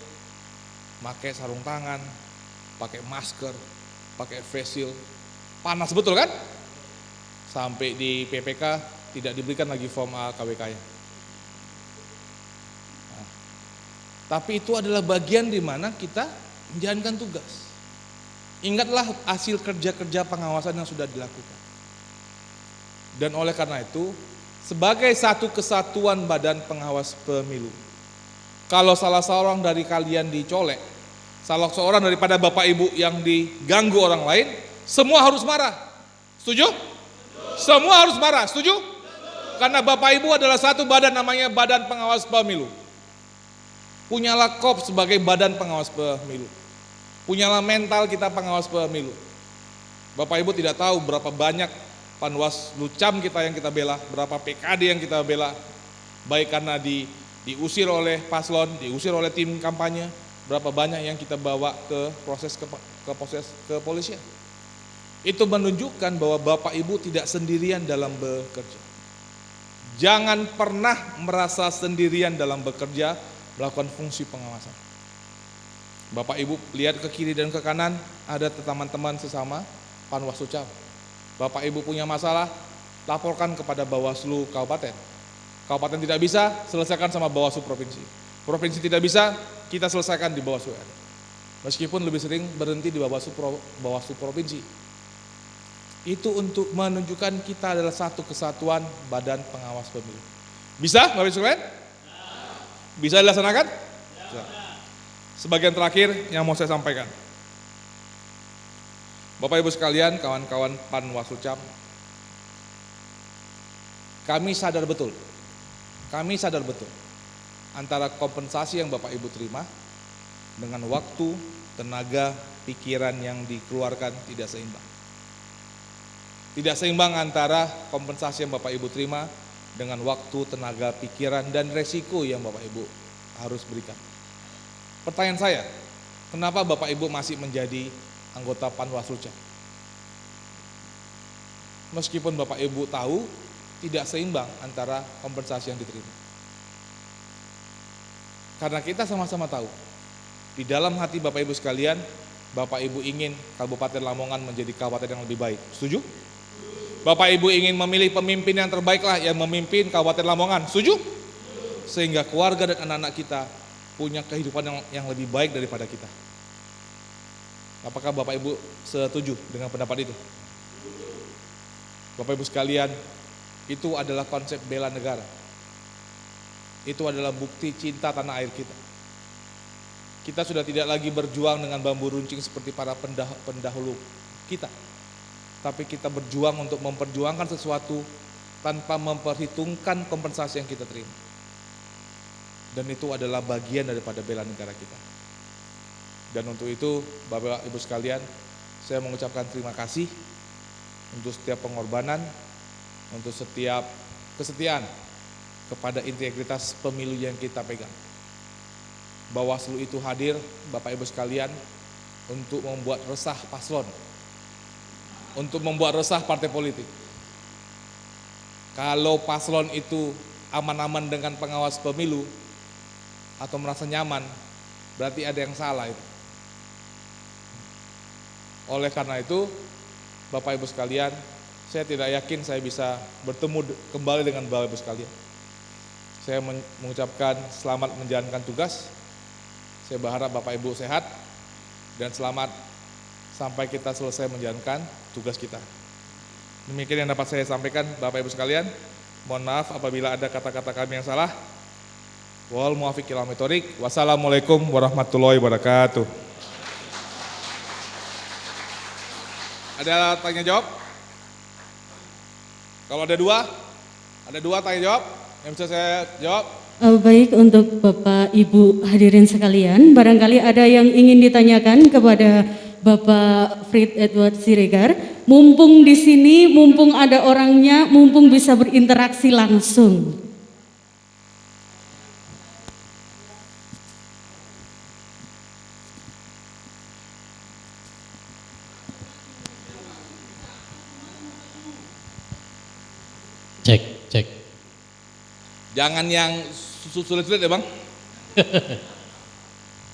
pakai sarung tangan, pakai masker, pakai face shield, panas betul kan? Sampai di PPK tidak diberikan lagi form A KWK-nya. Nah, tapi itu adalah bagian di mana kita menjalankan tugas. Ingatlah hasil kerja-kerja pengawasan yang sudah dilakukan. Dan oleh karena itu, sebagai satu kesatuan Badan Pengawas Pemilu, kalau salah seorang dari kalian dicolek, salah seorang daripada Bapak Ibu yang diganggu orang lain, Semua harus marah. Setuju? Semua harus marah. Setuju? Karena Bapak Ibu adalah satu badan, namanya Badan Pengawas Pemilu. Punyalah KOP sebagai badan pengawas pemilu. Punyalah mental kita pengawas pemilu. Bapak Ibu tidak tahu berapa banyak Panwaslu CAM kita yang kita bela, berapa PKD yang kita bela, baik karena diusir oleh paslon, diusir oleh tim kampanye, berapa banyak yang kita bawa ke proses kepolisian. Itu menunjukkan bahwa Bapak Ibu tidak sendirian dalam bekerja. Jangan pernah merasa sendirian dalam bekerja melakukan fungsi pengawasan. Bapak Ibu lihat ke kiri dan ke kanan, ada teman-teman sesama Panwaslu CAM. Bapak Ibu punya masalah, laporkan kepada Bawaslu Kabupaten. Kabupaten tidak bisa, selesaikan sama Bawaslu Provinsi. Provinsi tidak bisa, kita selesaikan di Bawaslu RI. Meskipun lebih sering berhenti di Bawaslu Provinsi. Itu untuk menunjukkan kita adalah satu kesatuan badan pengawas pemilu. Bisa, Bapak Ibu sekalian? Bisa dilaksanakan? Bisa. Sebagian terakhir yang mau saya sampaikan. Bapak Ibu sekalian, kawan-kawan Panwaslu CAM, kami sadar betul antara kompensasi yang Bapak Ibu terima dengan waktu, tenaga, pikiran yang dikeluarkan tidak seimbang. Tidak seimbang antara kompensasi yang Bapak Ibu terima dengan waktu, tenaga, pikiran, dan resiko yang Bapak Ibu harus berikan. Pertanyaan saya, kenapa Bapak Ibu masih menjadi anggota Panwaslu CAM? Meskipun Bapak Ibu tahu tidak seimbang antara kompensasi yang diterima. Karena kita sama-sama tahu, di dalam hati Bapak Ibu sekalian, Bapak Ibu ingin Kabupaten Lamongan menjadi kabupaten yang lebih baik. Setuju? Bapak Ibu ingin memilih pemimpin yang terbaiklah yang memimpin Kabupaten Lamongan. Setuju? Sehingga keluarga dan anak-anak kita punya kehidupan yang lebih baik daripada kita. Apakah Bapak Ibu setuju dengan pendapat itu? Bapak Ibu sekalian, itu adalah konsep bela negara. Itu adalah bukti cinta tanah air kita. Kita sudah tidak lagi berjuang dengan bambu runcing seperti para pendahulu kita. Tapi kita berjuang untuk memperjuangkan sesuatu tanpa memperhitungkan kompensasi yang kita terima. Dan itu adalah bagian daripada bela negara kita. Dan untuk itu, Bapak Ibu sekalian, saya mengucapkan terima kasih untuk setiap pengorbanan, untuk setiap kesetiaan kepada integritas pemilu yang kita pegang. Bawaslu itu hadir, Bapak Ibu sekalian, untuk membuat resah paslon, untuk membuat resah partai politik. Kalau paslon itu aman-aman dengan pengawas pemilu atau merasa nyaman, berarti ada yang salah itu. Oleh karena itu, Bapak Ibu sekalian, saya tidak yakin saya bisa bertemu kembali dengan Bapak Ibu sekalian. Saya mengucapkan selamat menjalankan tugas. Saya berharap Bapak Ibu sehat dan selamat sampai kita selesai menjalankan tugas kita. Demikian yang dapat saya sampaikan Bapak Ibu sekalian. Mohon maaf apabila ada kata-kata kami yang salah. Wal muwaffiq ila aqwamit. Wassalamualaikum warahmatullahi wabarakatuh. Ada tanya jawab? Kalau ada dua tanya jawab yang bisa saya jawab. Baik, untuk Bapak Ibu hadirin sekalian, barangkali ada yang ingin ditanyakan kepada Bapak Frit Edward Siregar. Mumpung di sini, mumpung ada orangnya, mumpung bisa berinteraksi langsung. Cek. Jangan yang sulit-sulit ya Bang.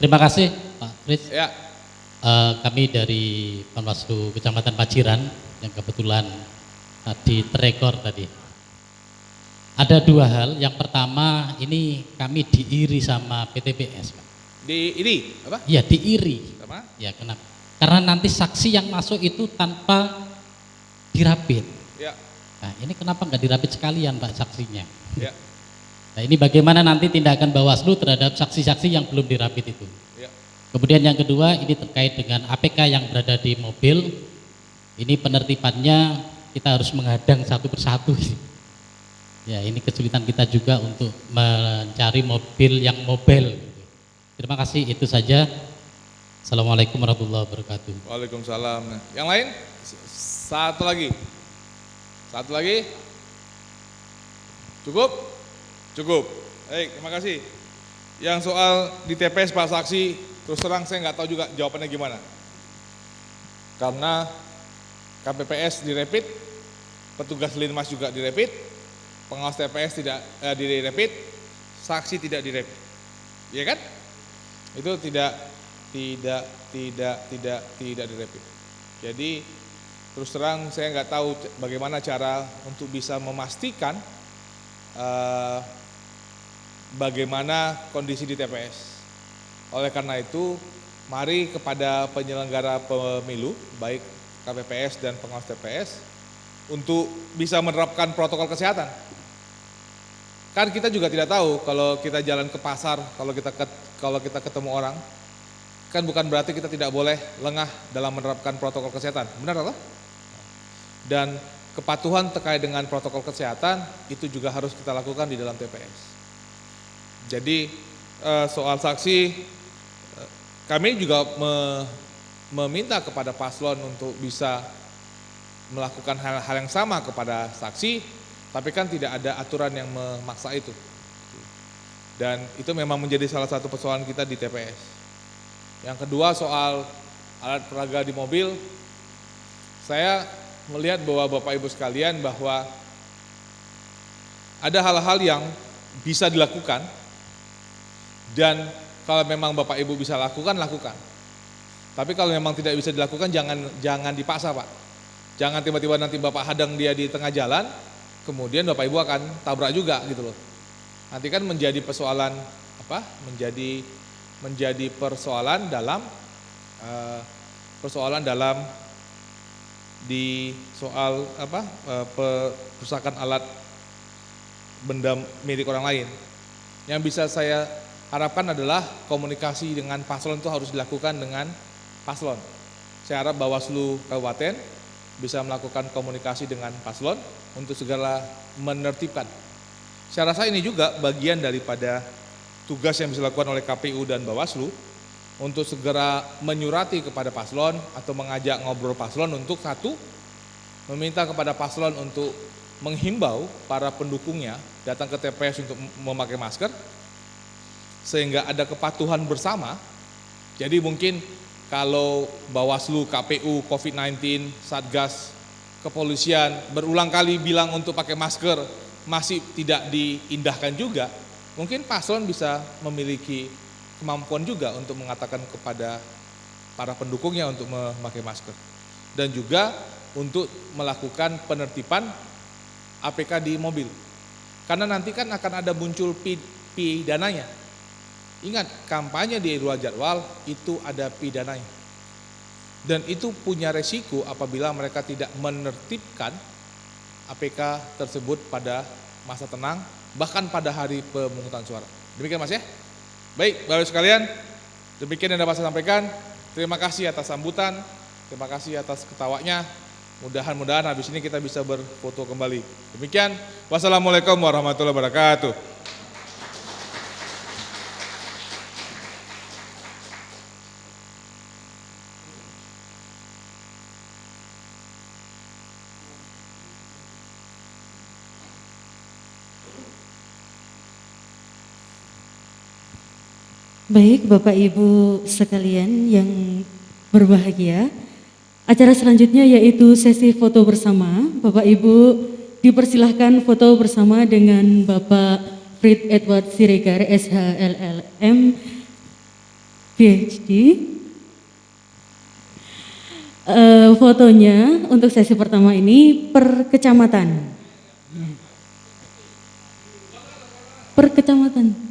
Terima kasih Pak Fritz. Ya. Kami dari Panwaslu Kecamatan Paciran yang kebetulan tadi terekor tadi. Ada dua hal. Yang pertama, ini kami diiri sama PTPS, Pak. Ini apa? Ya, diiri. Sama? Ya, kenapa? Karena nanti saksi yang masuk itu tanpa dirapit. Ya. Nah, ini kenapa nggak dirapit sekalian Pak saksinya? Ya. Nah, ini bagaimana nanti tindakan Bawaslu terhadap saksi-saksi yang belum dirapit itu? Ya. Kemudian yang kedua, ini terkait dengan APK yang berada di mobil. Ini penertibannya kita harus menghadang satu persatu. Ya, ini kesulitan kita juga untuk mencari mobil yang mobile. Terima kasih, itu saja. Assalamualaikum warahmatullahi wabarakatuh. Waalaikumsalam. Yang lain? Satu lagi. Satu lagi. Cukup? Cukup. Baik, terima kasih. Yang soal di TPS Pak Saksi, terus terang saya nggak tahu juga jawabannya gimana. Karena KPPS direpit, petugas Linmas juga direpit, pengawas TPS tidak direpit, saksi tidak direpit. Iya kan? Itu tidak direpit. Jadi terus terang saya nggak tahu bagaimana cara untuk bisa memastikan bagaimana kondisi di TPS. Oleh karena itu, mari kepada penyelenggara pemilu, baik KPPS dan pengawas TPS, untuk bisa menerapkan protokol kesehatan. Kan kita juga tidak tahu kalau kita jalan ke pasar, kalau kita ketemu orang, kan bukan berarti kita tidak boleh lengah dalam menerapkan protokol kesehatan. Benar atau? Dan kepatuhan terkait dengan protokol kesehatan itu juga harus kita lakukan di dalam TPS. Jadi soal saksi, kami juga meminta kepada paslon untuk bisa melakukan hal yang sama kepada saksi, tapi kan tidak ada aturan yang memaksa itu. Dan itu memang menjadi salah satu persoalan kita di TPS. Yang kedua soal alat peraga di mobil, saya melihat bahwa Bapak Ibu sekalian bahwa ada hal-hal yang bisa dilakukan, dan kalau memang Bapak Ibu bisa lakukan. Tapi kalau memang tidak bisa dilakukan, jangan dipaksa, Pak. Jangan tiba-tiba nanti Bapak hadang dia di tengah jalan, kemudian Bapak Ibu akan tabrak juga gitu loh. Nanti kan menjadi persoalan apa? Menjadi persoalan dalam di soal apa? Perusakan alat benda milik orang lain. Yang bisa saya harapkan adalah komunikasi dengan paslon itu harus dilakukan dengan paslon. Saya harap Bawaslu Kabupaten bisa melakukan komunikasi dengan paslon untuk segera menertibkan. Saya rasa ini juga bagian daripada tugas yang bisa dilakukan oleh KPU dan Bawaslu untuk segera menyurati kepada paslon atau mengajak ngobrol paslon untuk satu, meminta kepada paslon untuk menghimbau para pendukungnya datang ke TPS untuk memakai masker, sehingga ada kepatuhan bersama. Jadi mungkin kalau Bawaslu, KPU, COVID-19, Satgas, kepolisian berulang kali bilang untuk pakai masker masih tidak diindahkan juga, mungkin paslon bisa memiliki kemampuan juga untuk mengatakan kepada para pendukungnya untuk memakai masker. Dan juga untuk melakukan penertiban APK di mobil. Karena nanti kan akan ada muncul pidananya. Ingat, kampanye di luar jadwal itu ada pidananya. Dan itu punya resiko apabila mereka tidak menertibkan APK tersebut pada masa tenang, bahkan pada hari pemungutan suara. Demikian Mas ya. Baik, Bapak Ibu sekalian, demikian yang dapat saya sampaikan. Terima kasih atas sambutan, terima kasih atas ketawanya. Mudah-mudahan habis ini kita bisa berfoto kembali. Demikian, wassalamualaikum warahmatullahi wabarakatuh. Baik, Bapak Ibu sekalian yang berbahagia, acara selanjutnya yaitu sesi foto bersama. Bapak Ibu dipersilahkan foto bersama dengan Bapak Frit Edward Siregar, SHLLM, PhD. Fotonya untuk sesi pertama ini per kecamatan. Per kecamatan.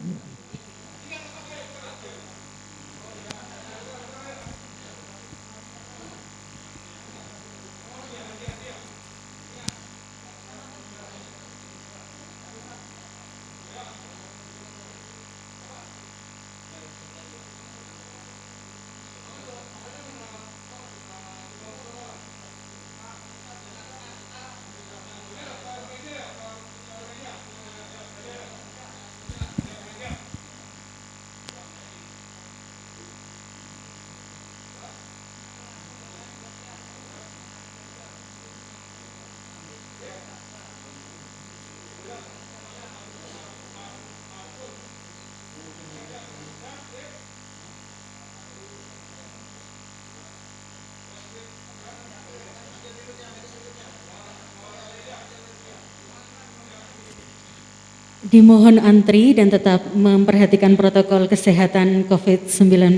Dimohon antri dan tetap memperhatikan protokol kesehatan COVID-19.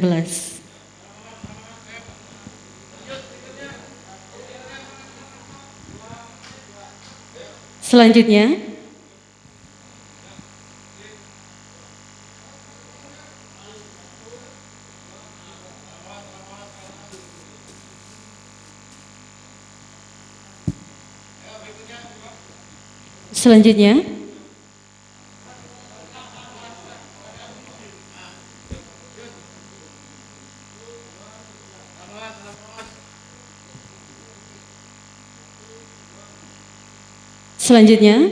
Selanjutnya, selanjutnya, selanjutnya,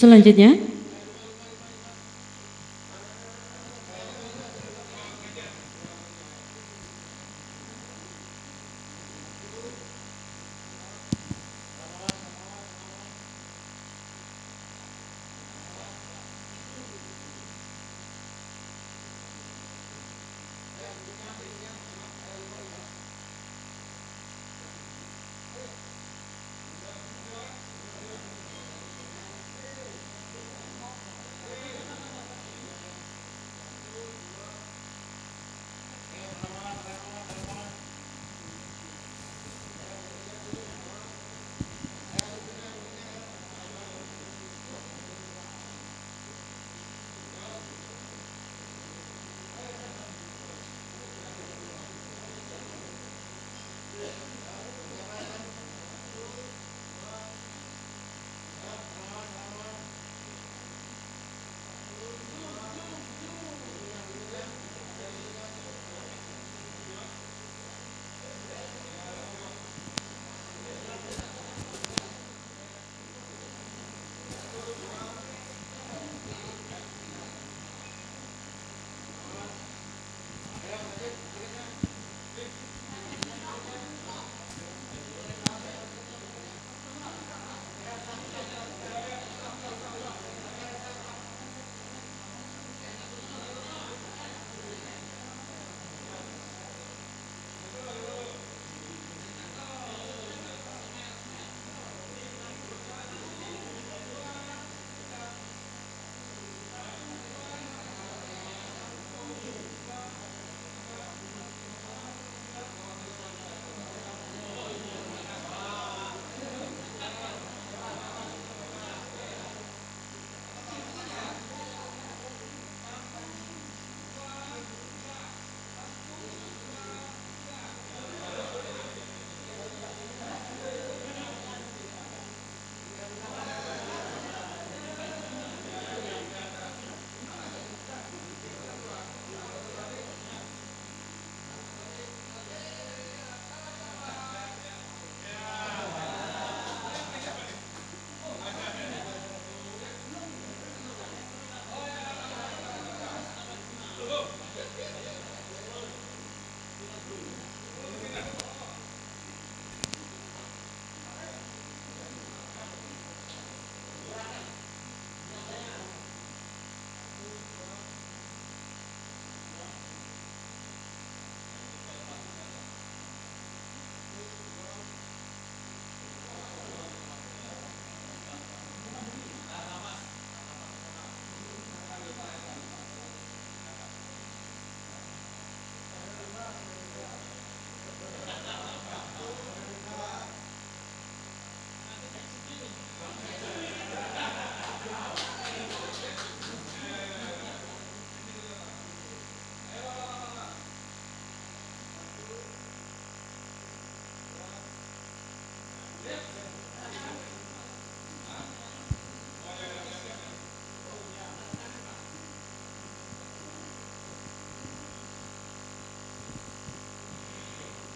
selanjutnya,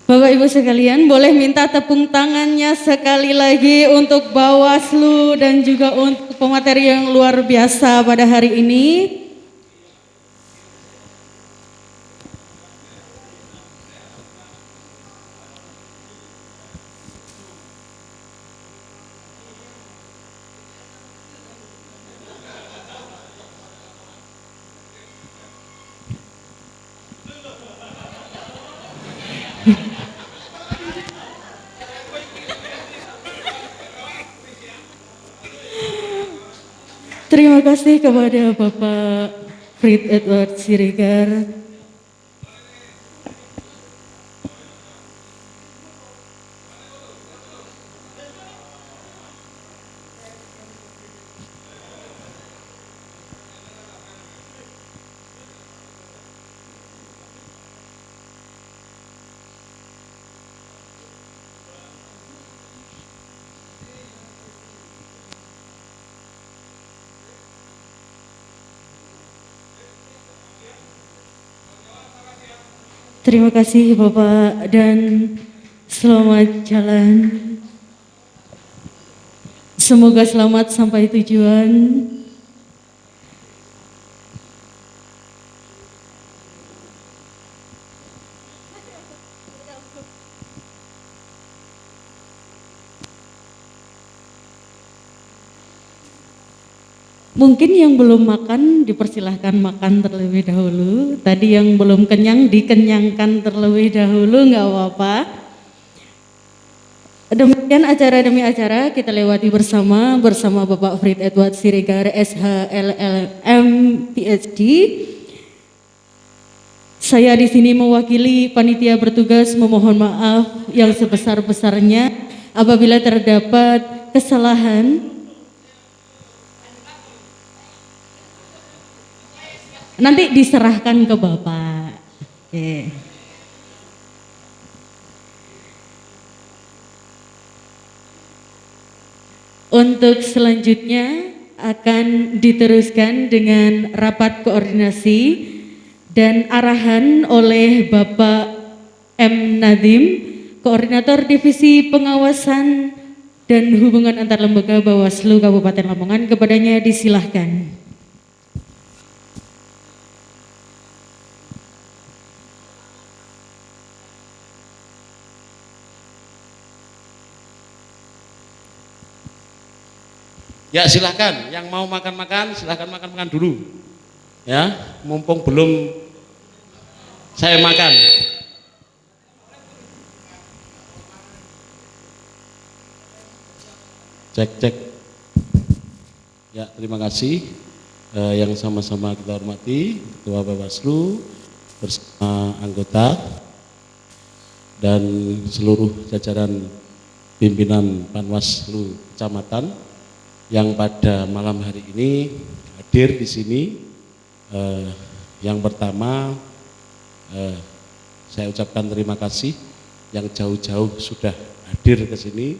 Bapak Ibu sekalian, boleh minta tepung tangannya sekali lagi untuk Bawaslu dan juga untuk pemateri yang luar biasa pada hari ini. Terima kasih kepada Bapak Frit Edward Siregar. Terima kasih Bapak dan selamat jalan. Semoga selamat sampai tujuan. Mungkin yang belum makan dipersilahkan makan terlebih dahulu. Tadi yang belum kenyang dikenyangkan terlebih dahulu, nggak apa-apa. Demikian acara demi acara kita lewati bersama Bapak Frit Edward Siregar SHLLM PhD. Saya di sini mewakili panitia bertugas memohon maaf yang sebesar-besarnya apabila terdapat kesalahan. Nanti diserahkan ke Bapak. Oke. Untuk selanjutnya akan diteruskan dengan rapat koordinasi dan arahan oleh Bapak M. Nadim, Koordinator Divisi Pengawasan dan Hubungan Antar Lembaga Bawaslu Kabupaten Lamongan. Kepadanya disilahkan. Ya silahkan, yang mau makan-makan silahkan makan-makan dulu. Ya, mumpung belum saya makan. Cek. Ya, terima kasih. Yang sama-sama kita hormati Ketua Bawaslu bersama anggota dan seluruh jajaran pimpinan Panwaslu Kecamatan yang pada malam hari ini hadir di sini. Yang pertama saya ucapkan terima kasih yang jauh-jauh sudah hadir ke sini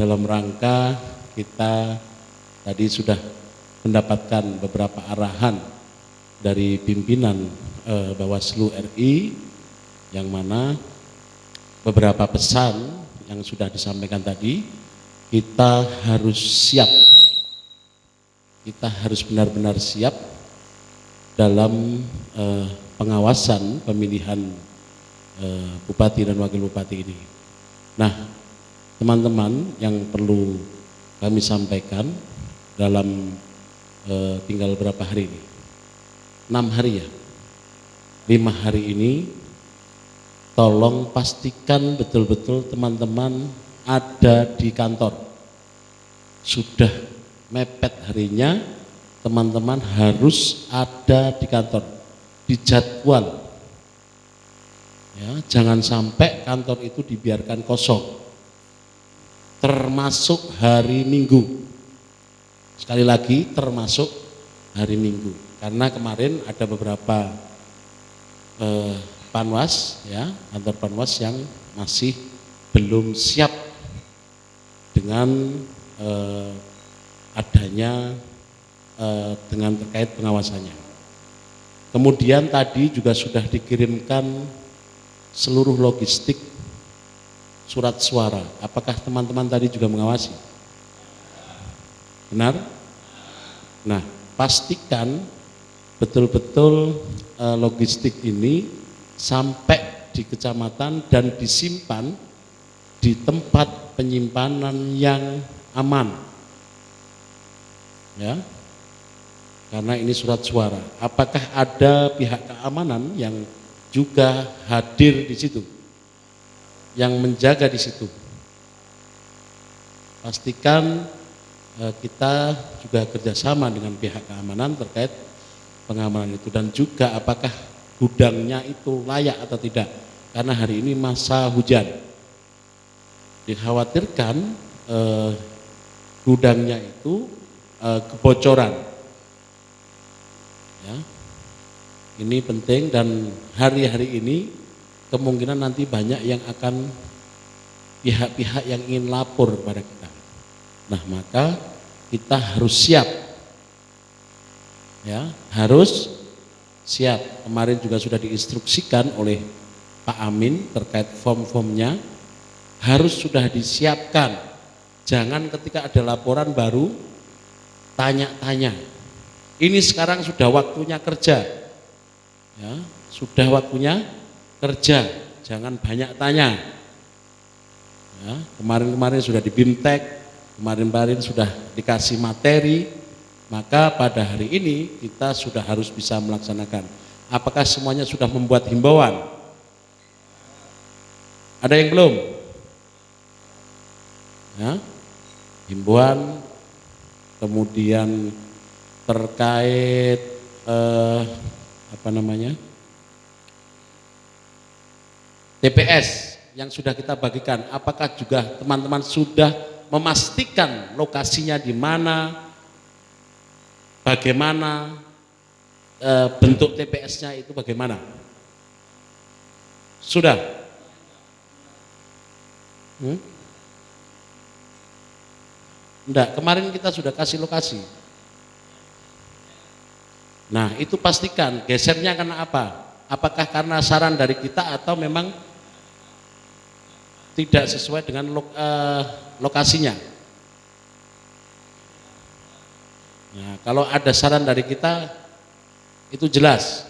dalam rangka kita tadi sudah mendapatkan beberapa arahan dari pimpinan Bawaslu RI yang mana beberapa pesan yang sudah disampaikan tadi. Kita harus siap, kita harus benar-benar siap dalam pengawasan pemilihan bupati dan wakil bupati ini. Nah, teman-teman yang perlu kami sampaikan dalam tinggal berapa hari ini? 6 hari ya? 5 hari ini, tolong pastikan betul-betul teman-teman ada di kantor. Sudah mepet harinya, teman-teman harus ada di kantor, di jadwal. Ya, jangan sampai kantor itu dibiarkan kosong. Termasuk hari Minggu. Sekali lagi termasuk hari Minggu. Karena kemarin ada beberapa panwas, ya, kantor panwas yang masih belum siap dengan adanya dengan terkait pengawasannya. Kemudian tadi juga sudah dikirimkan seluruh logistik surat suara. Apakah teman-teman tadi juga mengawasi? Benar? Nah, pastikan betul-betul logistik ini sampai di kecamatan dan disimpan di tempat penyimpanan yang aman. Ya. Karena ini surat suara. Apakah ada pihak keamanan yang juga hadir di situ? Yang menjaga di situ? Pastikan kita juga kerjasama dengan pihak keamanan terkait pengamanan itu, dan juga apakah gudangnya itu layak atau tidak, karena hari ini masa hujan, dikhawatirkan gudangnya itu kebocoran ya. Ini penting, dan hari-hari ini kemungkinan nanti banyak yang akan pihak-pihak yang ingin lapor kepada kita. Nah, maka kita harus siap ya, harus siap. Kemarin juga sudah diinstruksikan oleh Pak Amin terkait form-formnya, harus sudah disiapkan. Jangan ketika ada laporan baru tanya-tanya. Ini sekarang sudah waktunya kerja ya, sudah waktunya kerja, jangan banyak tanya ya. Kemarin-kemarin sudah di BIMTEK, kemarin-kemarin sudah dikasih materi, maka pada hari ini kita sudah harus bisa melaksanakan. Apakah semuanya sudah membuat himbauan? Ada yang belum? Ya, himbauan, kemudian terkait TPS yang sudah kita bagikan, apakah juga teman-teman sudah memastikan lokasinya di mana, bagaimana, bentuk TPS-nya itu bagaimana? Sudah? Enggak, kemarin kita sudah kasih lokasi. Nah, itu pastikan gesernya karena apa? Apakah karena saran dari kita atau memang tidak sesuai dengan lokasinya? Nah, kalau ada saran dari kita itu jelas.